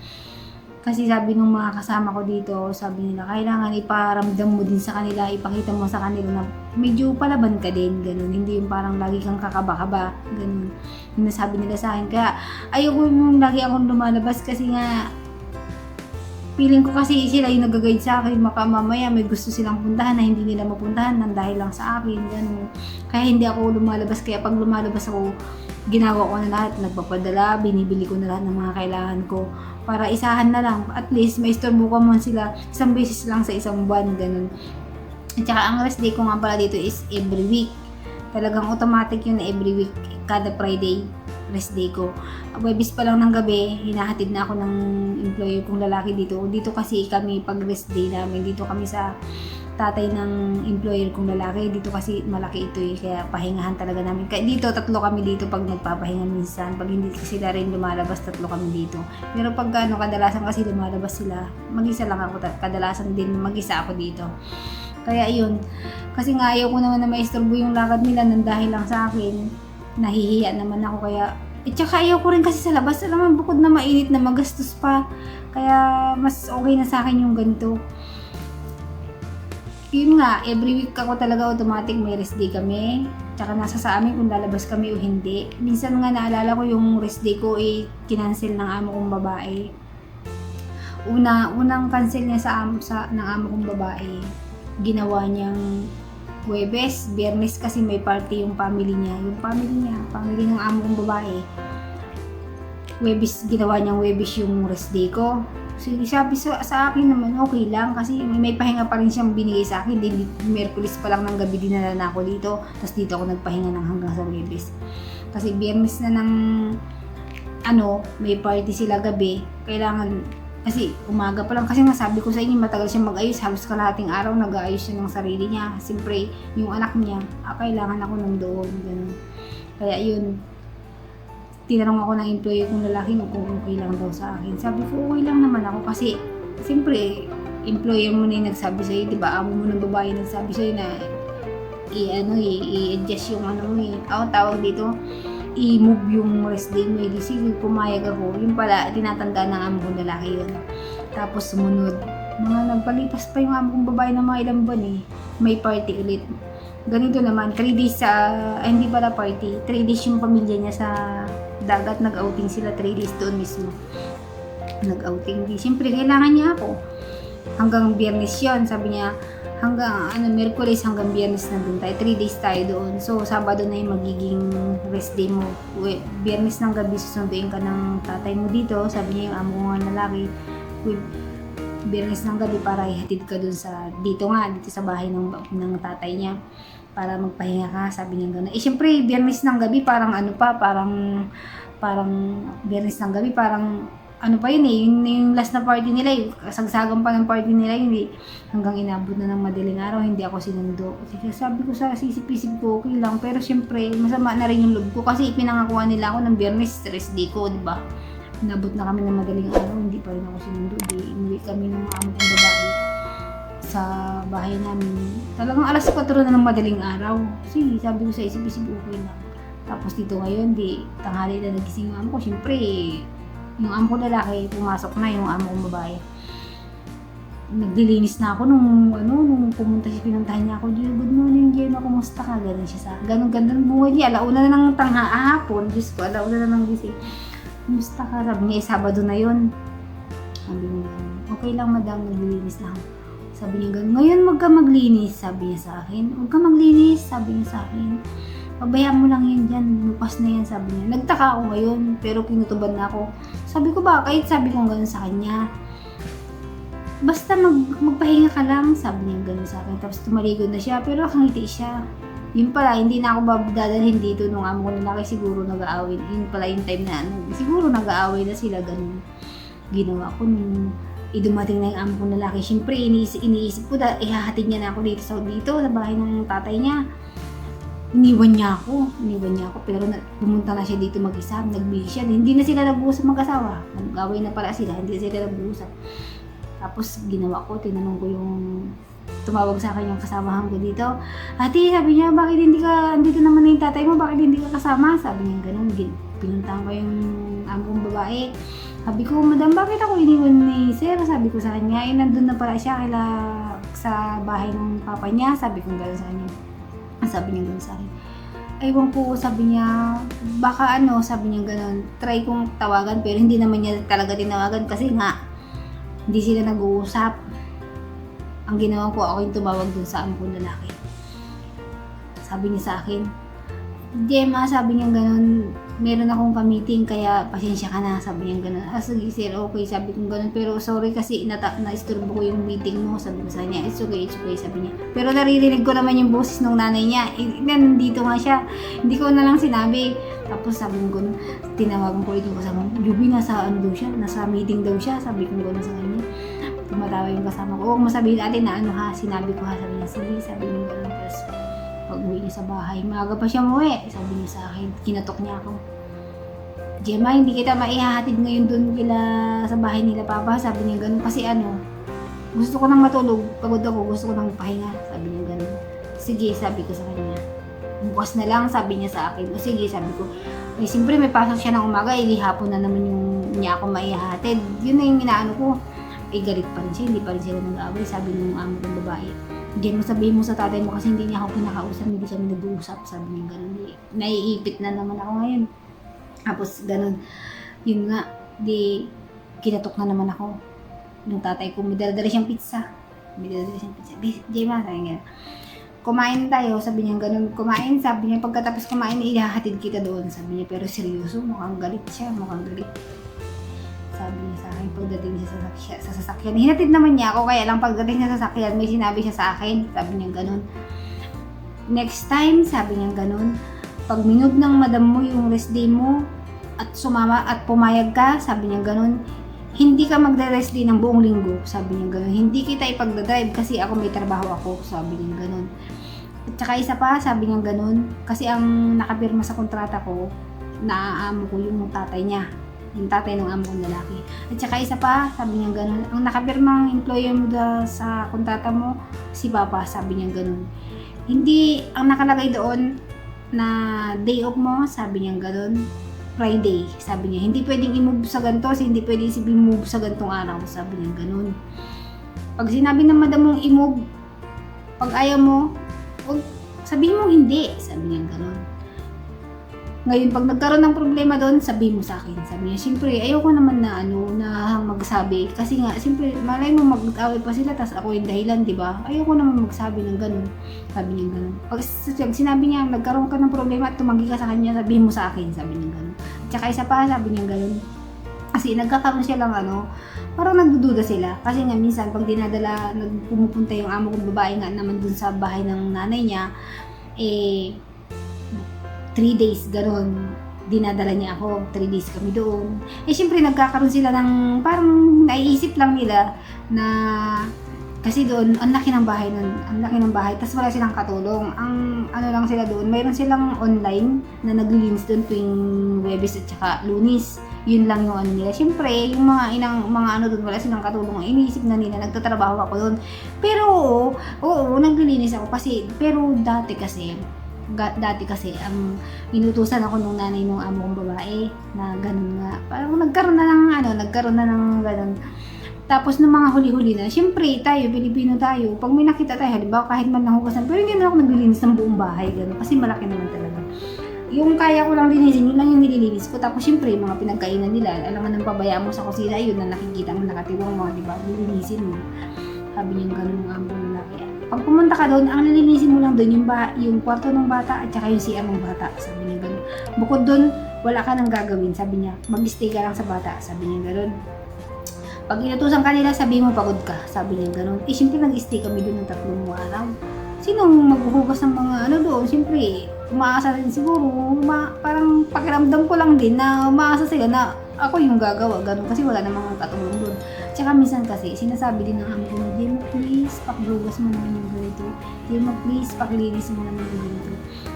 Kasi sabi nung mga kasama ko dito, sabi nila, kailangan iparamdam mo din sa kanila, ipakita mo sa kanila na medyo palaban ka din, ganun. Hindi yung parang lagi kang kakaba-kaba, ganun. Yung nasabi nila sa akin. Kaya ayoko yung lagi akong lumalabas kasi nga, feeling ko kasi sila yung nag-guide sa akin, baka mamaya may gusto silang puntahan na hindi nila mapuntahan nang dahil lang sa akin, ganun. Kaya hindi ako lumalabas, kaya pag lumalabas ako, ginawa ko na lahat, nagpapadala, binibili ko na lahat ng mga kailangan ko para isahan na lang, at least may istorbo ko man sila isang beses lang sa isang buwan, ganun. At saka ang rest day ko nga pala dito is every week, talagang automatic yun na every week, kada Friday rest day ko. Webis pa lang ng gabi, hinahatid na ako ng employer kong lalaki dito. Dito kasi kami pag rest day namin, dito kami sa tatay ng employer kong lalaki. Dito kasi malaki ito kaya pahingahan talaga namin. Kaya dito, 3 kami dito pag nagpapahinga minsan. Pag hindi sila rin lumalabas, 3 kami dito. Pero pag kadalasan kasi lumalabas sila, mag-isa lang ako. Kadalasan din mag-isa ako dito. Kaya yun. Kasi nga ayaw ko naman na maistorbo yung lakad nila nang dahil lang sa akin. Nahihiya naman ako kaya. Tsaka ayaw ko rin kasi sa labas. Alam mo, bukod na mainit na magastos pa. Kaya mas okay na sa akin yung ganito. Yun nga, every week ako talaga automatic may rest day kami. Tsaka nasa sa amin kung lalabas kami o hindi. Minsan nga naalala ko yung rest day ko kinancel ng amo kong babae. Unang cancel niya ng amo kong babae. Ginawa niyang Huwebes, Biyernes kasi may party yung family niya. Family ng amo kong babae. Ginawa niyang Huwebes yung rest day ko. So, sabi sa akin naman, okay lang kasi may pahinga pa rin siyang binigay sa akin. Merkulis pa lang ng gabi dinala na ako dito. Tapos dito ako nagpahinga ng hanggang sa Huwebes. Kasi Biyernes na may party sila gabi. Kailangan, kasi umaga pa lang. Kasi sabi ko sa inyo, matagal siya mag-ayos. Halos kalahating araw nag-aayos siya ng sarili niya. Siyempre, yung anak niya, kailangan ako nandoon. Ganun. Kaya yun, tinanong ako ng employer kong lalaki kung okay lang daw sa akin. Sabi ko, okay lang naman ako kasi siyempre, employer mo na yung nagsabi sa'yo, di ba? Amo mo ng babae nagsabi sa'yo na i-adjust yung tawag dito, i-move yung rest day mo. Sige, pumayag ako. Yung pala, tinatanda ng amo kong lalaki yun. Tapos sumunod, nagpalipas pa yung amo kong babae ng mga ilang buwan may party ulit. Ganito naman, 3 days hindi pala party, 3 days yung pamilya niya sa dagat, nag-outing sila 3 days doon mismo. Nag-outing di. Siyempre, kailangan niya ako. Hanggang Biyernes yun, sabi niya, hanggang Miyerkules hanggang Biyernes nandun tayo. 3 days tayo doon. So, Sabado na yung magiging rest day mo. Biyernes ng gabi, susunduin ka ng tatay mo dito. Sabi niya yung amo nga lalaki. Biyernes ng gabi para ihatid ka dun sa, dito sa bahay ng tatay niya. Para magpahinga ka, sabi niya gano'n. Siyempre, Biyernes ng gabi, parang Biyernes ng gabi, parang pa yun yung last na party nila, kasagsagan pa ng party nila, hindi hanggang inabot na ng madaling araw, hindi ako sinundo. Kasi sabi ko sa sisip-isip ko, okay lang, pero syempre, masama na rin yung loob ko kasi ipinangakuha nila ako ng Biyernes, stress day ko, di ba? Inabot na kami ng madaling araw, hindi pa rin ako sinundo, umuwi kami ng amo kong babae sa bahay namin. Talagang alas 4 na ng madaling araw. Kasi sabi ko sa isip-isip, okay lang. Tapos dito ngayon, tanghali na nagising yung amo ko, syempre, yung amo ko lalaki, pumasok na yung amo kong babae. Naglilinis na ako nung pumunta siya, pinuntahan niya ako, good morning, Gemma, kumusta ka? Ganun siya sa akin. Ganun buhay niya. Alauna na ng hapon. Diyos ko, alauna na ng gising. Kumusta ka? Sabi niya, Sabado na yun. Sabi niya, okay lang madam, naglilinis na ako. Sabi niya, ganun, ngayon wag ka maglinis, sabi niya sa akin. Wag ka maglinis, sabi niya sa akin. Pabayaan mo lang yan dyan, bukas na yan, sabi niya. Nagtaka ako ngayon, pero kinutuban na ako. Sabi ko, bakit? Sabi ko gano'n sa kanya. Basta magpahinga ka lang, sabi niya gano'n sa akin. Tapos tumaligo na siya, pero nakangiti siya. Yun pala, hindi na ako dadalhin dito nung amo ko lalaki, siguro nag-aaway. Yun pala yung time na siguro nag-aaway na sila, gano'n. Ginawa ko nung dumating na yung amo ko lalaki. Siyempre, iniisip ko, ihahatid niya na ako dito sa bahay ng tatay niya. Iniwan niya ako, pero pumunta na siya dito mag-isa, nagbihis siya, hindi na sila nag-uusap mag-asawa, nag-away na pala sila, hindi na sila nag-uusap. Tapos ginawa ko, tinanong ko yung tumawag sa akin yung kasamahan ko dito, ate, sabi niya, bakit hindi ka, andito naman na yung tatay mo, bakit hindi ka kasama? Sabi niya gano'n, pinuntahan ko yung among babae. Sabi ko, madam, bakit ako iniwan ni sir? Sabi ko sa kanya, nandun na pala siya sa bahay ng papa niya, sabi ko gano'n sa kanya. Sabi niya gano'n sa akin. Ewan ko, sabi niya, baka sabi niya gano'n, try kong tawagan pero hindi naman niya talaga tinawagan kasi nga, hindi sila nag-uusap. Ang ginawa ko, ako yung tumawag dun sa amo kong lalaki. Sabi niya sa akin, Gemma, sabi niya gano'n, meron akong ka-meeting kaya pasensya ka na, sabi niya gano'n. Sige sir, okay, sabi ko gano'n, pero sorry kasi na-isturbo ko yung meeting mo, sabi ko sa niya, it's okay, sabi niya. Pero naririnig ko naman yung boses ng nanay niya, nandito nga siya, hindi ko na lang sinabi. Tapos sabi ko gano'n, tinawagan ko ito kasama ko, Juby, nasa nasa meeting daw siya, sabi ko gano'n sa kanya. Tumatawa yung kasama ko, huwag mo sabihin natin na sinabi ko ha, sabi niya, sige, sabi niya gano'n. Tapos pag-uwi niya sa bahay, maaga pa siya umuwi, sabi niya sa akin, kinatok niya ako. Gemma, hindi kita maihahatid ngayon dun sa bahay nila papa, sabi niya gano'n, kasi gusto ko nang matulog, pagod ako, gusto ko nang pahinga, sabi niya gano'n. Sige, sabi ko sa kanya, bukas na lang, sabi niya sa akin. O sige, sabi ko, siyempre may pasok siya ng umaga, hapon na naman niya ako maihahatid. Yun na yung inaano ko. Galit pa rin siya, hindi pa rin sila nag-aaway, sabi ng amo kong babae. Diyan mo sabihin mo sa tatay mo kasi hindi niya ako kinakausap, hindi kami nag-uusap, sabi niya gano'n. Naiipit na naman ako ngayon. Tapos gano'n, yun nga, kinatok na naman ako ng tatay ko. May dala siyang pizza. Gemma, sabi niya, kumain tayo, sabi niya gano'n, kumain, sabi niya, pagkatapos kumain, ihahatid kita doon, sabi niya, pero seryoso, mukhang galit siya, sabi niya sa akin, pagdating niya sa sasakyan, hinatid naman niya ako, kaya lang pagdating niya sa sasakyan, may sinabi siya sa akin, sabi niya gano'n. Next time, sabi niya gano'n, pag minood ng madam mo yung rest day mo, at sumama at pumayag ka, sabi niya gano'n, hindi ka magda-rest day ng buong linggo, sabi niya gano'n, hindi kita ipagdadrive kasi ako may trabaho ako, sabi niya gano'n. At saka isa pa, sabi niya gano'n, kasi ang nakapirma sa kontrata ko, naaamo ko yung tatay niya, yung tatay ng amo kong lalaki. At saka isa pa, sabi niya gano'n, ang nakapirmang employer mo sa kontrata mo, si Papa, sabi niya gano'n. Hindi, ang nakalagay doon na day off mo, sabi niya gano'n, Friday, sabi niya, hindi pwedeng i-move sa ganito, hindi pwedeng i-move sa gantong araw, sabi niya gano'n. Pag sinabi ng madam mong i-move, pag ayaw mo, sabihin mo hindi, sabi niya gano'n. Ngayon, pag nagkaroon ng problema doon, sabihin mo sa akin. Sabi niya, siyempre, ayoko naman na na magsabi. Kasi nga, siyempre, malay mo mag-away pa sila, tas ako yung dahilan, di ba? Ayoko naman magsabi ng ganun. Sabi niya ganun. Pag sinabi niya, nagkaroon ka ng problema at tumanggi ka sa kanya, sabihin mo sa akin. Sabi niya ganun. Tsaka isa pa, sabi niya ganun. Kasi nagkakaroon siya lang parang nagdududa sila. Kasi nga minsan, pag dinadala, pumupunta yung amo kong babae nga naman dun sa bahay ng nanay niya, 3 days, gano'n. Dinadala niya ako, 3 days kami doon. Syempre nagkakaroon sila ng, parang naiisip lang nila na, kasi doon, ang laki ng bahay nun, ang laki ng bahay, tapos wala silang katulong. Ang ano lang sila doon, mayroon silang online na naglilinis doon tuwing Huwebes at saka Lunes. Yun lang yung ano nila. Syempre, yung mga ano doon, wala silang katulong. Iniisip na nila, nagtatrabaho ako doon. Pero oo, naglilinis ako kasi, pero dati kasi ang inutusan ako nung nanay nung amo kong babae na ganun nga. Parang nagkaroon na ng ganun. Tapos nung mga huli-huli na, syempre tayo, Pilipino tayo, pag may nakita tayo, halimbawa kahit man nahugasan, pero hindi na ako naglilinis ng buong bahay, ganun. Kasi malaki naman talaga. Yung kaya ko lang linisin, yun lang yung nililinis ko. Tapos syempre, yung mga pinagkainan nila, alam mo nang pabayaan mo sa kusina, yun na nakikita mo, nakatiwang mo, di ba? Lilinisin mo. Sabi niya ganun ng amo ng lalaki. Pag pumunta ka doon, ang lilinisin mo lang doon yung kwarto ng bata at saka yung CR ng bata. Sabi niya gano'n. Bukod doon, wala ka nang gagawin. Sabi niya, mag-stay ka lang sa bata. Sabi niya gano'n. Pag inutusan ka nila, sabi mo pagod ka. Sabi niya gano'n. Siyempre nag-stay kami doon ng 3 araw. Sinong maghuhugas ng mga doon? Siyempre, umaasa rin siguro. Parang pakiramdam ko lang din na umaasa sila na ako yung gagawa. Gano'n. Kasi wala namang katulong doon. Tsaka minsan kasi, sinasabi din ng amo ko na, Demo, please, pakbrugas mo naman yung ganito. Demo, please, paklinis mo naman yung ganito.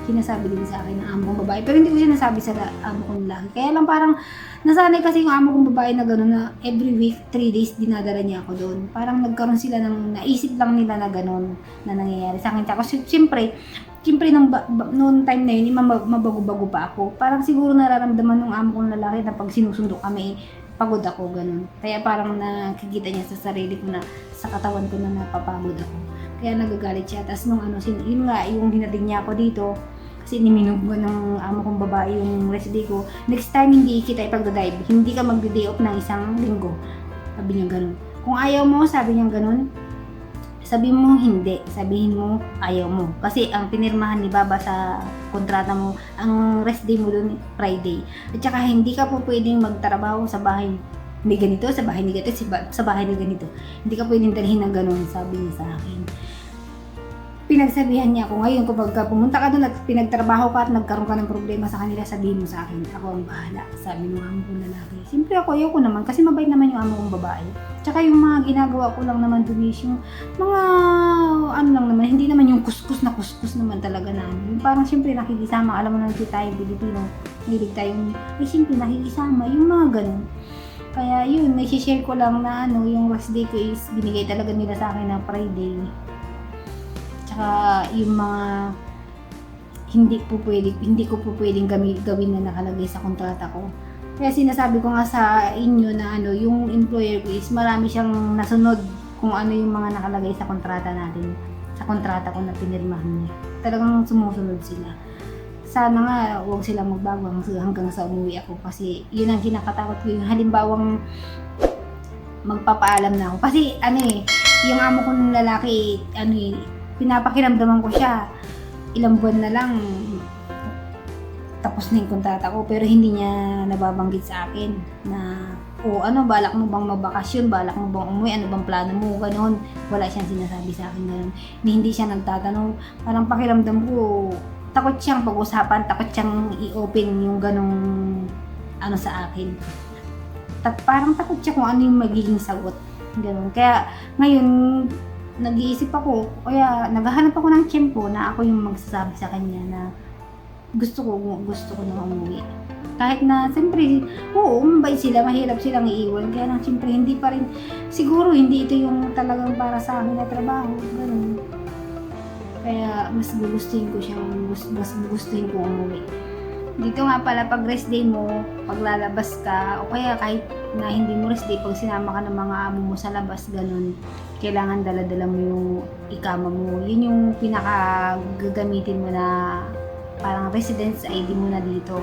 Sinasabi din sa akin ng amo kong babae. Pero hindi ko sinasabi sa amo kong lalaki. Kaya lang parang, nasanay kasi yung amo kong babae na gano'n na every week, 3 days, dinadala niya ako doon. Parang nagkaroon sila ng, naisip lang nila na gano'n na nangyayari sa akin. Tsaka siyempre noon time na yun, mabago-bago pa ako. Parang siguro nararamdaman ng amo kong lalaki na pag sinusundo kami, pagod ako, ganun. Kaya parang nakikita niya sa sarili ko na, sa katawan ko na napapagod ako. Kaya nagagalit siya. Tapos nung yun nga, yung hinating niya ako dito, kasi niminug mo ng amo kong babae yung rest day ko. Next time, hindi kita ipagdadive. Hindi ka mag-day off ng 1 linggo. Sabi niya ganun. Kung ayaw mo, sabi niya ganun, sabihin mo hindi, sabihin mo ayaw mo. Kasi ang pinirmahan ni Baba sa kontrata mo, ang rest day mo doon Friday. At saka hindi ka po pwedeng magtrabaho sa bahay ni ganito, sa bahay ni ganito, sa bahay ni ganito. Hindi ka pwedeng dalhin ng ganun, sabi niya sa akin. Pinagsabihan niya ako ngayon, kapag pumunta ka doon at pinagtrabaho ka at nagkaroon ka ng problema sa kanila, sabihin mo sa akin, ako ang bahala, sabi ng amo kong lalaki. Siyempre ako, ayoko naman, kasi mabait naman yung amo kong babae. Tsaka yung mga ginagawa ko lang naman doon is yung mga, lang naman, hindi naman yung kuskus naman talaga na. Yung parang siyempre nakikisama, alam mo na tayo Pilipino, hilig tayong, siyempre nakikisama, yung mga ganun. Kaya yun, nai-share ko lang na yung rest day ko is binigay talaga nila sa akin na Friday. Tsaka yung mga hindi ko po pwedeng gawin na nakalagay sa kontrata ko. Kaya sinasabi ko nga sa inyo na yung employer ko is marami siyang nasunod kung ano yung mga nakalagay sa kontrata natin. Sa kontrata ko na pinirmahan niya. Talagang sumusunod sila. Sana nga huwag silang magbago hanggang sa umuwi ako kasi yun ang kinakatakot ko, yung halimbawang magpapaalam na ako. Kasi yung amo ko ng lalaki, pinapakiramdaman ko siya. Ilang buwan na lang, tapos na yung kontrata ko, pero hindi niya nababanggit sa akin na, balak mo bang magbakasyon, balak mo bang umuwi, ano bang plano mo, gano'n. Wala siyang sinasabi sa akin gano'n. Hindi siya nagtatanong, parang pakiramdam ko, takot siyang pag-usapan, takot siyang i-open yung ganong sa akin. Parang takot siya kung ano yung magiging sagot. Gano'n. Kaya ngayon, nag-iisip ako, kaya naghahanap ako ng tiyempo na ako yung magsasabi sa kanya na gusto ko na umuwi. Kahit na, siyempre, mabait sila, mahirap silang iiwan. Kaya lang, siyempre, hindi pa rin, siguro, hindi ito yung talagang para sa akin na trabaho. Ganun. Kaya, mas gugustuhin ko umuwi. Dito nga pala, pag rest day mo, pag lalabas ka, o kaya kahit na hindi mo rest day, pag sinama ka ng mga amo mo sa labas, ganun, kailangan dala-dala mo yung ikama mo. Yun yung pinaka gagamitin mo na parang residence ID mo na dito.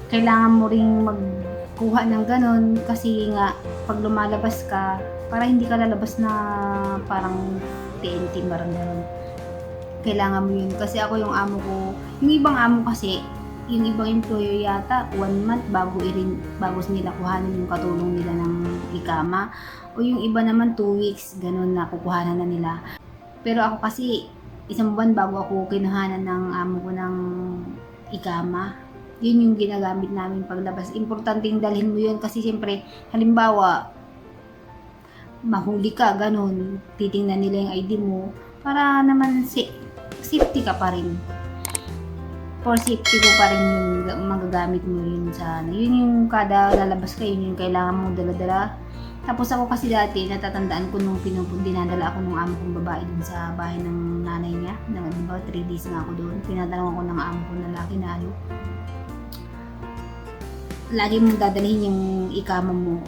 Kailangan mo ring magkuha ng ganon kasi nga pag lumalabas ka, para hindi ka lalabas na parang TNT, parang ganon. Kailangan mo yun kasi ako yung amo ko, yung ibang amo kasi, yung ibang employer yata 1 month bago nila kuhanan yung katulong nila ng ikama, o yung iba naman 2 weeks ganun na kukuhanan na nila. Pero ako kasi 1 buwan bago ako kinuhanan ng amo ko ng ikama. Yun yung ginagamit namin paglabas. Importanteng dalhin mo yun kasi siyempre halimbawa mahuli ka ganun, titingnan nila yung ID mo para naman safety ka pa rin. For safety ko pa rin yung magagamit mo yun sa yun yung kada lalabas ka, yun yung kailangan mong dala-dala. Tapos ako kasi dati natatandaan ko nung dinadala ako nung amo kong babae dun sa bahay ng nanay niya, diba 3 days nga ako doon, pinadala ko ng amo kong lalaki na lagi mong dadalhin yung ikama mo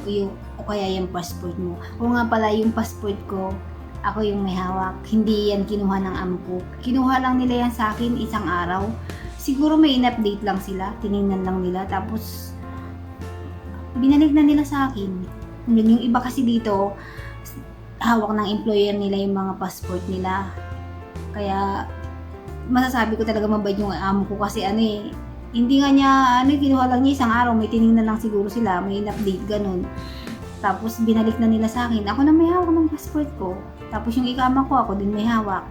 o kaya yung passport mo. O nga pala yung passport ko, ako yung may hawak, hindi yan kinuha ng amo ko, kinuha lang nila yan sa akin isang araw. Siguro may in-update lang sila, tinignan lang nila, tapos binalik na nila sa akin. Yung iba kasi dito, hawak ng employer nila yung mga passport nila. Kaya masasabi ko talaga mabait yung amo ko kasi hindi nga niya, kinuha lang niya isang araw, may tinignan lang siguro sila, may in-update ganun. Tapos binalik na nila sa akin, ako na may hawak ng passport ko. Tapos yung ikama ko, ako din may hawak.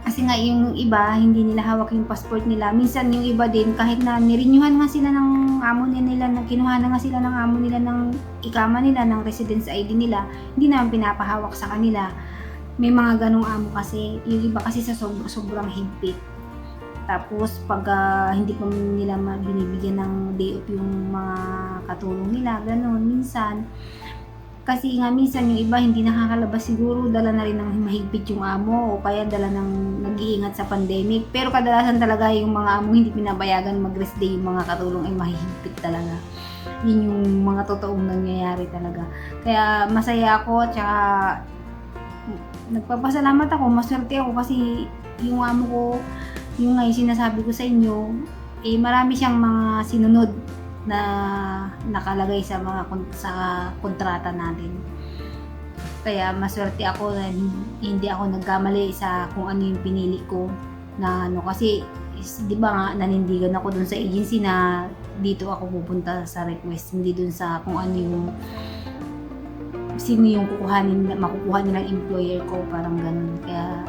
Kasi nga yung iba, hindi nila hawak yung passport nila. Minsan yung iba din, kahit na nirenyuhan nga sila ng amo nila, kinuha na nga sila ng amo nila ng ikama nila, ng residence ID nila, hindi naman pinapahawak sa kanila. May mga ganong amo kasi, yung iba kasi sa sobrang higpit. Tapos pag hindi pa nila binibigyan ng day off yung mga katulong nila, ganon, minsan. Kasi nga minsan yung iba hindi nakakalabas, siguro dala na rin ng mahigpit yung amo o kaya dala ng nag-iingat sa pandemic. Pero kadalasan talaga yung mga amo hindi pinabayagan mag-rest day, yung mga katulong ay mahihigpit talaga. Yun yung mga totoong nangyayari talaga. Kaya masaya ako, tsaka nagpapasalamat ako, maswerte ako kasi yung amo ko, yung nga yung sinasabi ko sa inyo, marami siyang mga sinunod na nakalagay sa kontrata natin. Kaya maswerte ako na hindi ako nagkamali sa kung ano yung pinili ko na kasi di ba nga nanindigan ako dun sa agency na dito ako pupunta sa request, hindi dun sa kung ano yung sino yung makukuha nilang employer ko, parang ganun. Kaya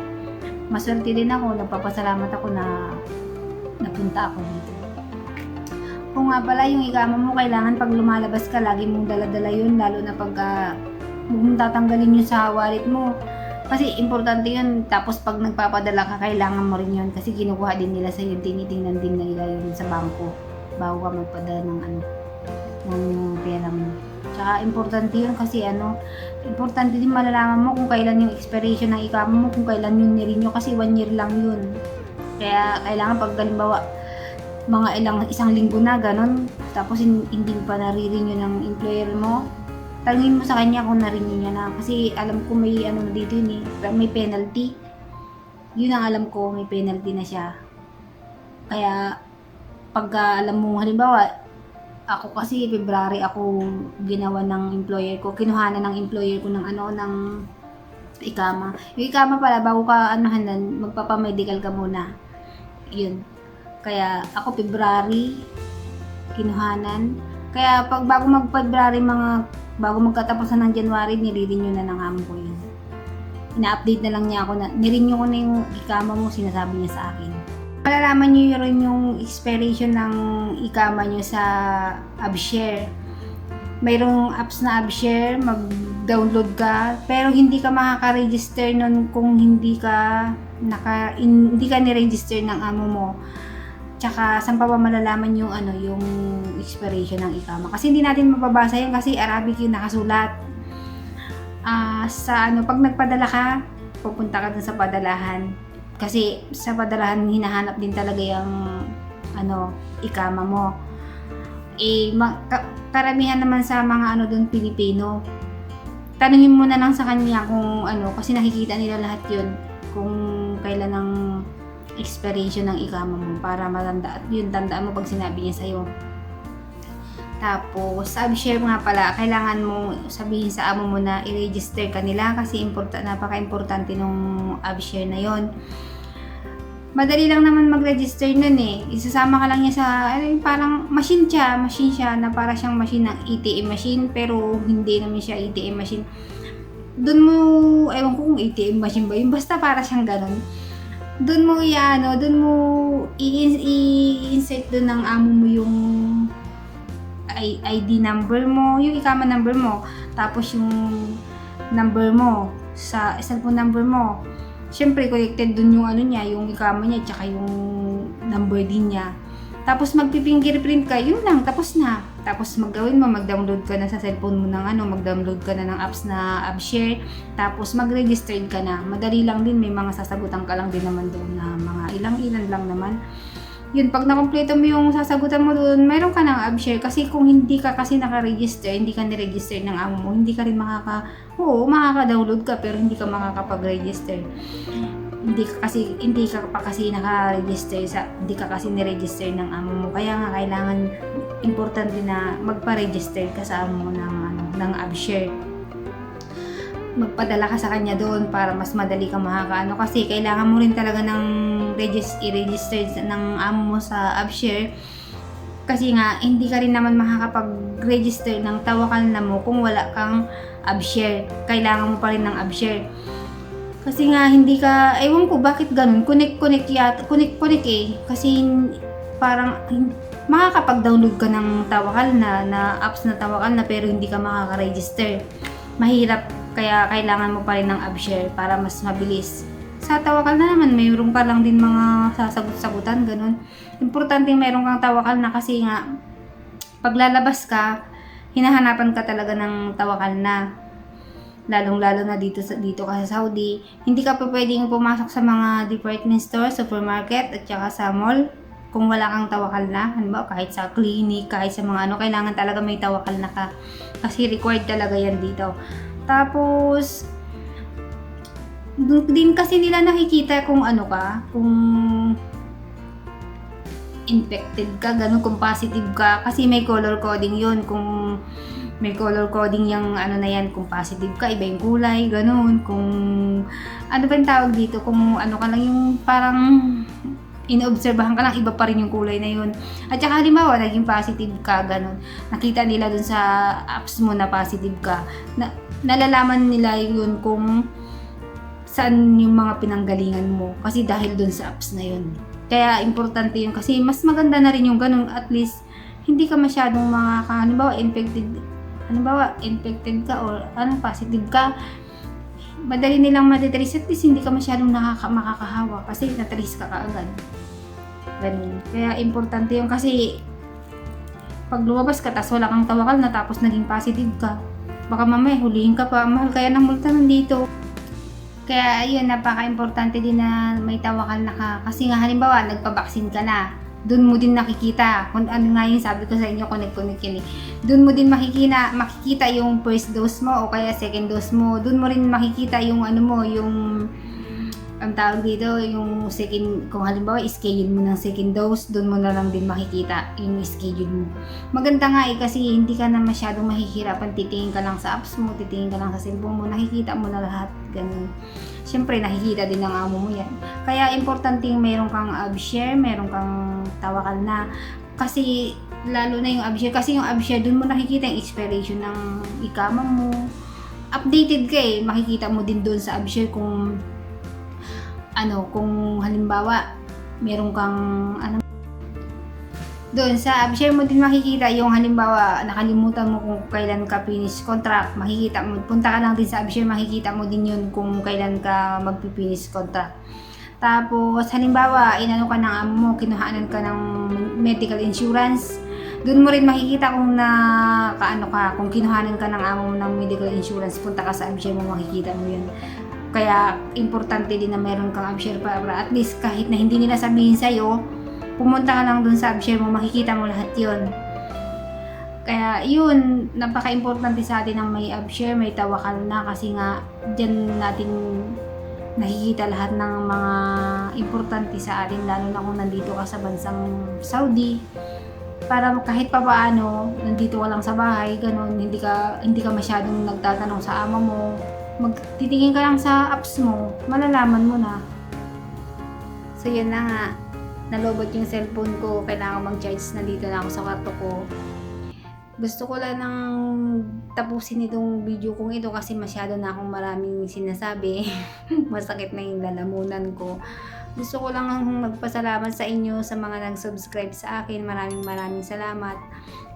maswerte din ako, nagpapasalamat ako na napunta ako dito. Kung nga pala yung ikama mo, kailangan pag lumalabas ka, lagi mong dala-dala yun, lalo na pag tatanggalin yun sa wallet mo. Kasi importante yun, tapos pag nagpapadala ka, kailangan mo rin yun kasi kinukuha din nila sa yun, tinitingnan din nila yun sa bangko bago ka magpadala ng pera mo. Tsaka importante yun kasi importante din malalaman mo kung kailan yung expiration ng ikama mo, kung kailan yun nirenew kasi 1 year lang yun. Kaya kailangan pag halimbawa mga isang linggo na ganon, tapos hindi pa nare-renew ng employer mo, tanungin mo sa kanya kung na-renew niya na, kasi alam ko may na dito yun may penalty. Yun ang alam ko, may penalty na siya. Kaya pagka alam mo, halimbawa ako kasi February ako ginawa ng employer ko, kinuhanan ng employer ko ng ng ikama. Yung ikama pala bago ka magpapamedical ka muna. Yun. Kaya ako February kinuhanan. Kaya pag bago mag-February, bago magkatapos ng January, nire-renew na ng amo ko yun. Ina-update na lang niya ako na nirenew ko na yung ikama mo, sinasabi niya sa akin. Malalaman niyo rin yung expiration ng ikama niyo sa AbShare. Mayroong apps na AbShare, mag-download ka, pero hindi ka makaka-register nun kung hindi ka ni-register ng amo mo. Tsaka saan pa ba malalaman yung yung expiration ng ikama? Kasi hindi natin mababasa yan kasi Arabic yung nakasulat. Pag nagpadala ka, pupunta ka dun sa padalahan. Kasi sa padalahan hinahanap din talaga yung ikama mo. Karamihan naman sa mga dun Pilipino. Tanungin mo na lang sa kanya kung kasi nakikita nila lahat yun. Kung kailan ang expiration ng ikama mo para matanda at yun, tandaan mo pag sinabi niya sa'yo. Tapos, sa AbShare nga pala, kailangan mo sabihin sa amo mo na i-register ka nila kasi napaka-importante nung AbShare na yon. Madali lang naman mag-register nun eh. Isasama ka lang niya sa, parang machine siya na para siyang machine ng ATM machine, pero hindi naman siya ATM machine. Doon mo, ewan ko kung ATM machine ba yun, basta para siyang ganun. Doon mo i-insert doon ng amo mo yung ID number mo, yung ikama number mo, tapos yung number mo, sa cellphone number mo. Siyempre, connected dun yung niya, yung ikama niya, tsaka yung number din niya. Tapos magpi-fingerprint ka, yun lang, tapos na. Tapos mag-download ka na sa cellphone mo ng mag-download ka na ng apps na AbShare, tapos mag-register ka na. Madali lang din, may mga sasagutan ka lang din naman doon na mga ilang-ilan lang naman. Yun, pag nakompleto mo yung sasagutan mo doon, mayroon ka ng AbShare. Kasi kung hindi ka kasi naka-register, hindi ka ni-register ng amo mo, hindi ka rin makaka-download ka pero hindi ka makakapag-register. Hindi ka pa kasi naka-register hindi ka kasi ni-register ng amo mo. Kaya nga kailangan importante na magpa-register ka sa amo mo ng AbShare. Magpadala ka sa kanya doon para mas madali kang makakaano kasi kailangan mo rin talaga ng i-register ng amo mo sa AbShare kasi nga hindi ka rin naman makakapag-register ng Tawakal na mo kung wala kang AbShare. Kailangan mo pa rin ng AbShare kasi nga hindi ka, ewan ko bakit ganun, connect eh kasi parang makakapag-download ka ng Tawakal na apps na Tawakal na pero hindi ka makaka-register. Mahirap. Kaya kailangan mo pa rin ng AbShare para mas mabilis. Sa Tawakal na naman, mayroon ka lang din mga sasagot-sagutan, ganun. Importante mayroon kang Tawakal na kasi nga, paglalabas ka, hinahanapan ka talaga ng Tawakal na. Lalong-lalo na dito ka sa Saudi. Hindi ka pa pwedeng pumasok sa mga department store, supermarket, at saka sa mall. Kung wala kang Tawakal na, halimbawa kahit sa clinic, kahit sa mga kailangan talaga may Tawakal na ka. Kasi required talaga yan dito. Tapos, doon din kasi nila nakikita kung kung infected ka, ganun, kung positive ka. Kasi may color coding yun. Kung may color coding yung na yan, kung positive ka, iba yung kulay, ganun. Kung, ba yung tawag dito? Kung ka lang yung parang inoobserbahan ka lang, iba pa rin yung kulay na yun. At saka halimbawa, naging positive ka, ganun. Nakita nila dun sa apps mo na positive ka. Nalalaman nila yun kung saan yung mga pinanggalingan mo. Kasi dahil dun sa apps na yun. Kaya importante yun kasi mas maganda na rin yung ganun. At least, hindi ka masyadong halimbawa, infected ka or positive ka. Madali nilang matitrace, at least hindi ka masyadong makakahawa kasi natrace ka kaagad. Ganun. Kaya importante yun kasi pag lumabas ka tapos wala kang Tawakal na tapos naging positive ka, baka mamaya hulihin ka pa, mahal kaya ng multa nandito. Kaya yun, napaka-importante din na may Tawakal na ka kasi nga halimbawa nagpa-vaccine ka na, doon mo din nakikita kung ano nga yung sabi ko sa inyo, connect yun eh. Doon mo din makikita yung first dose mo o kaya second dose mo. Doon mo rin makikita yung yung ang tawag dito, yung second, kung halimbawa schedule mo ng second dose, doon mo na lang din makikita yung schedule mo. Maganda nga kasi hindi ka na masyadong mahihirapan, titingin ka lang sa apps mo, titingin ka lang sa cellphone mo, nakikita mo na lahat, ganun. Siyempre, nakikita din ng amo mo yan. Kaya, importante yung meron kang AbShare, meron kang Tawakal na. Kasi, lalo na yung AbShare. Kasi yung AbShare, dun mo nakikita yung expiration ng ikama mo. Updated ka eh. Makikita mo din dun sa AbShare kung kung halimbawa, meron kang doon sa AbShare mo din makikita yung halimbawa nakalimutan mo kung kailan ka finish contract, makikita mo, punta ka lang din sa AbShare, makikita mo din yun kung kailan ka magpi-finish contract. Tapos halimbawa ka ng amo mo, kinuhaanan ka ng medical insurance, doon mo rin makikita kung kung kinuhanan ka ng amo mo ng medical insurance, punta ka sa AbShare mo, makikita mo yun. Kaya importante din na meron kang AbShare para at least kahit na hindi nila sabihin sa'yo, pumunta ka lang dun sa AbShare mo, makikita mo lahat yun. Kaya yun, napaka-importante sa atin ng may AbShare, may Tawakal na kasi nga dyan natin nakikita lahat ng mga importante sa atin, lalo na kung nandito ka sa bansang Saudi. Para kahit pa paano, nandito ka lang sa bahay, ganun, hindi ka masyadong nagtatanong sa ama mo. Magtitingin ka lang sa apps mo, malalaman mo na. So yun na nga, nalobot yung cellphone ko, kailangan mag-charge, nandito na ako sa kwarto ko. Gusto ko lang nang tapusin itong video kong ito kasi masyado na akong maraming sinasabi. Masakit na yung lalamunan ko. Gusto ko lang magpasalamat sa inyo sa mga nag-subscribe sa akin. Maraming salamat.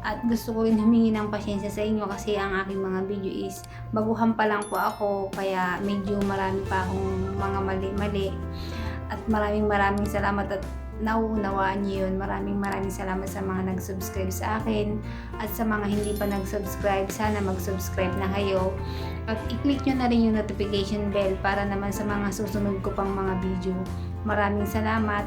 At gusto ko rin humingi ng pasyensya sa inyo kasi ang aking mga video is baguhan pa lang po ako, kaya medyo marami pa akong mga mali-mali. At maraming salamat at nauunawaan niyo yun. Maraming salamat sa mga nag-subscribe sa akin. At sa mga hindi pa nag-subscribe, sana mag-subscribe na kayo. At i-click nyo na rin yung notification bell para naman sa mga susunod ko pang mga video. Maraming salamat.